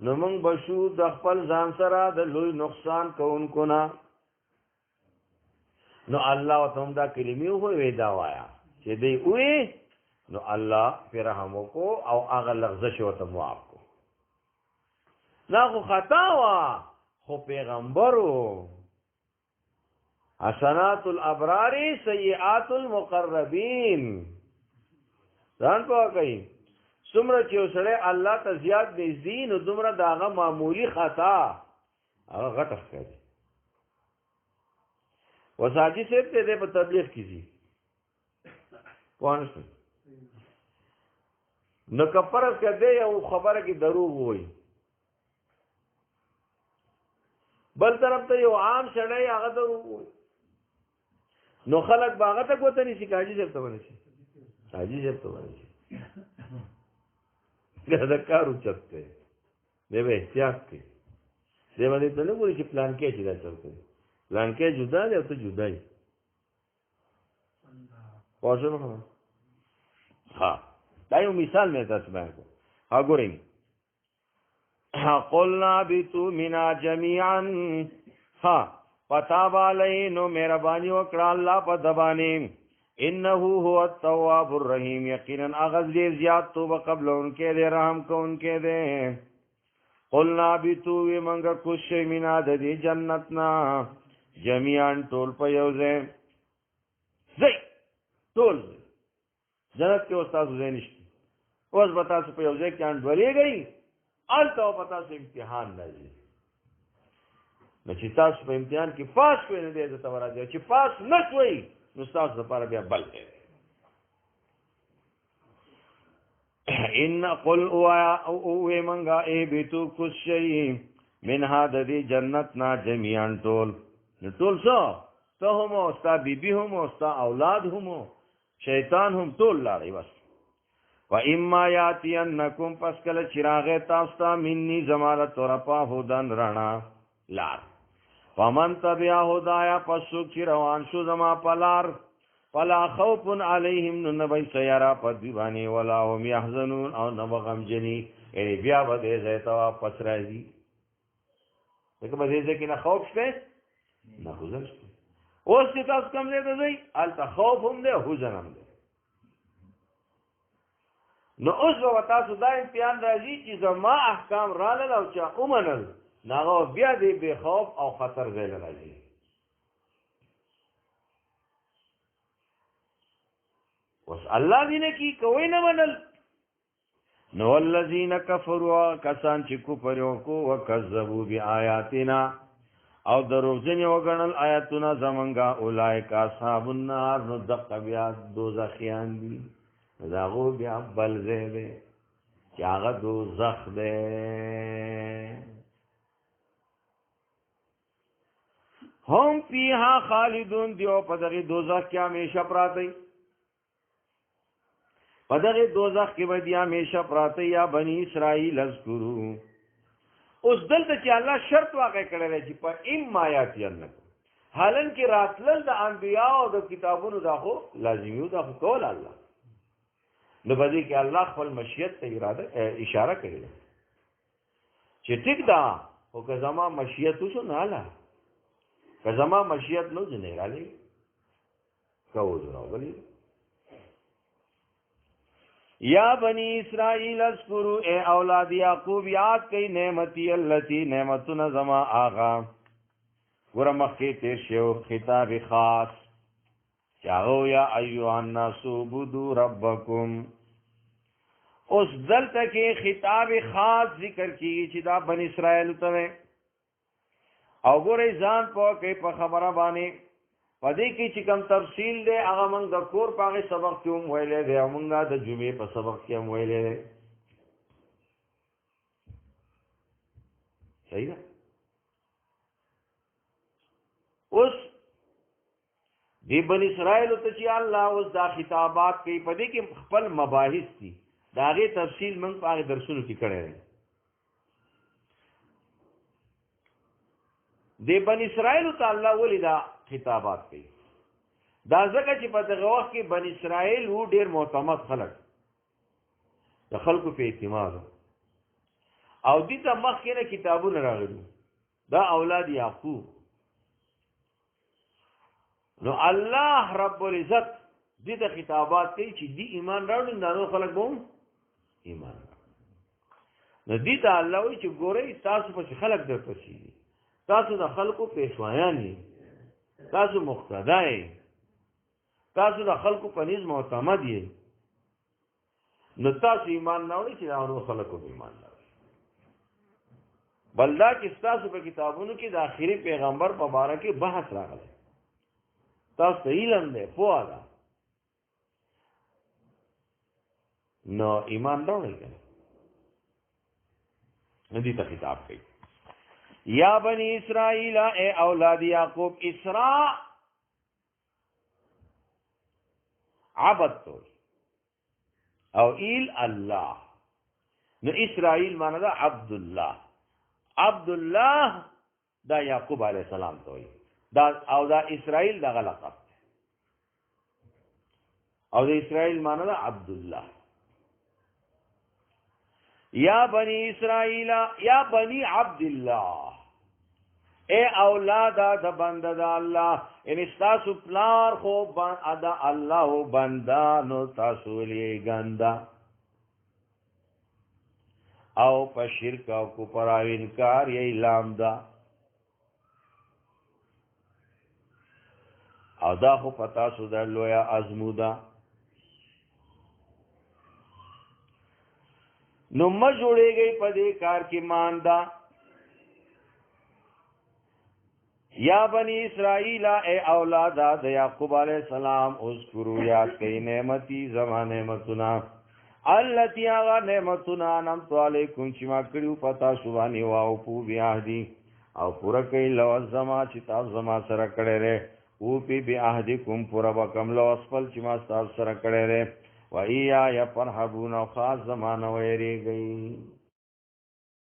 نو منګ بشو د خپل ځان سره د لوی نقصان کوونکو نه نو الله وتعالى دا کلمې وې دا وایا چې دې وې نو الله پر رحم وکړو او هغه لغزش وته معاف کو لا خو خطا وا خو پیغمبرو حسنات الابرار سیئات المقربین ځان په کوي څومره چې سره الله ته زیات نږدې نو دومره داغه معمولی خطا هغه غټه کوي وساجي صاحب ته په تبلیغ کیږي پوهنه نو کفرس کده یو خبره کې دروغ وای بل طرف ته یو عام شړای هغه دروغ وای نو خلک باغه ته کوته نشي کاجي صاحب ته ونشي کاجي صاحب ته ونشي دا کارو چته دی به احتیاط کې دی باندې ته نه ګوري چې پلان کې چې دا چلته پلان کې جدا دی او ته جدا یې پوښتنه ها دا یو مثال مې تاسو باندې ها ګورئ قلنا بیتو منا جميعا ها پتاب علیه نو مهربانی وکړه الله په دبانی انه هو التواب الرحیم یقینا اغاز دې زیات توبه قبل انکه دې رحم کو انکه دې قلنا بیتو وی منګه کوش مینا د دې جنتنا جميعا ټول په یوځه زئی ټول جنت کې استاد زینشت اوس بتا سو په یوځه کې انډولې گئی الته پتا سو امتحان راځي نو چې تاسو په امتحان کې پاس کړئ نه دې ته ورته چې پاس نه شوي نو تاسو لپاره بیا بل دی ان قل او منغا ای بیتو کشی من هذا دی جنتنا جميعا ټول ټول څو ته هم او ستا بیبي هم او ستا اولاد هم شیطان هم ټول لاړې بس و اما یاتینکم پس کله چراغ تاسو ته مني زمالت ورپا هدن رڼا لار فمن تبع هدایا پسو کی روان شو زما پلار فلا خوف علیهم نبی سیارا پدیوانی ولا هم يحزنون او نبغم جنی یعنی بیا بده زیتا واپس راځي دغه بده ځکه نه خوف شته نه حزن شته اوس چې تاسو کوم ځای ته ځئ الته خوف هم دی حزن هم دی نو اوس به تاسو دا امتحان راځي چې زما احکام رالل او چا اومنل ناغه بیا دی به خوف او خطر ځای راځي وس الله دینه کی کوئی نه منل نو الذین کفروا کسان چې کفر وکړو وکذبوا بیااتنا او دروغجن وګڼل آیاتونه زمونږه اولایک اصحاب النار نو دق بیا دوزخیان دي داغو بیا بل زیده چې هغه دوزخ ده هم فیها خالدون دیو په دغه دوزخ کې همیشه پراته په دغه دوزخ کې به دی همیشه پراته یا بنی اسرائیل اذکرو اوس دلته چې الله شرط واقع کړی دی چې په اما یاتین حالن کې راتلل د انبیاء او د کتابونو دا خو لازمي دا خو کول الله نو بده کې الله خپل مشیت ته اراده اشاره کړی چې ټیک دا او که زما مشیت وشو نه اله که زما مشیت نو نه رالی کوو راولي یا بنی اسرائیل اذکروا اے اولاد یعقوب یاد کئ نعمتي التي نعمتنا زما آغا ګور مخکې تیر شو خطاب خاص چاو یا ایها الناس عبدوا ربکم اوس دلته کې خطاب خاص ذکر کیږي چې دا بنی اسرائیل ته او ګورې ځان په کې په خبره باندې پدې کې چې کوم تفصیل دی هغه موږ د کور په هغه سبق کې هم ویلې دی او موږ د جمعې په سبق کې هم ویلې دی صحیح ده اوس دی بنی اسرائیل ته چې الله اوس دا خطابات کوي پدې کې خپل مباحث دي دا غي تفصیل موږ په هغه درسونو کې کړی دی دی بنی اسرائیل ته الله ولیدا خطابات کوي دا ځکه چې په دغه وخت کې بنی اسرائیل وو ډېر معتمد خلک د خلکو په اعتماد او دې ته مخکې نه کتابونه راغلي دا اولاد یعقوب نو الله رب العزت دې ته خطابات کوي چې دی ایمان راوړي نو خلک به ایمان نو دې ته الله وایي چې ګورئ تاسو په خلک درپسې دي تاسو د خلکو پیشوایان دي تاسو مقتدا یې تاسو د خلکو په نظم معتمد یې نو تاسو ایمان نه وړي چې دا نور خلکو ایمان نه وړي بلدا کې تاسو په کتابونو کې د آخري پیغمبر په باره کې بحث راغلی تاسو ته علم دی پوهه ده نو ایمان نه وړي کنه ندی ته خطاب کوي یا بنی اسرائیل اے اولاد یعقوب اسراء عبد تو او ایل الله نو اسرائیل معنی دا عبدالله دا یعقوب علیہ السلام تو دا او دا اسرائیل دا غلقب او دا اسرائیل معنی دا عبدالله یا بنی اسرائیل یا بنی عبدالله اے اولادا د بنده د الله ان تاسو پلار خو ادا الله بندا نو تاسو لې ګندا او په شرک او کو پر انکار یې لام دا او دا خو پتا سو د لویا ازمودا نو ما جوړېږي په دې کار کې ماندا یا بنی اسرائیل اے اولاد د یعقوب علیہ السلام اذکروا یاد کئ نعمتي زمان نعمتنا التي اغا نعمتنا نعمت علیکم چې ما کړیو پتا سوانی واو پو بیا دی او پورا کئ لو زما چې تاسو زما سره کړه ره او پی بیا دی کوم پورا وکم لو اسفل چې ما تاسو سره کړه ره و ایا یا فرحبون خاص زمانه ویری گئی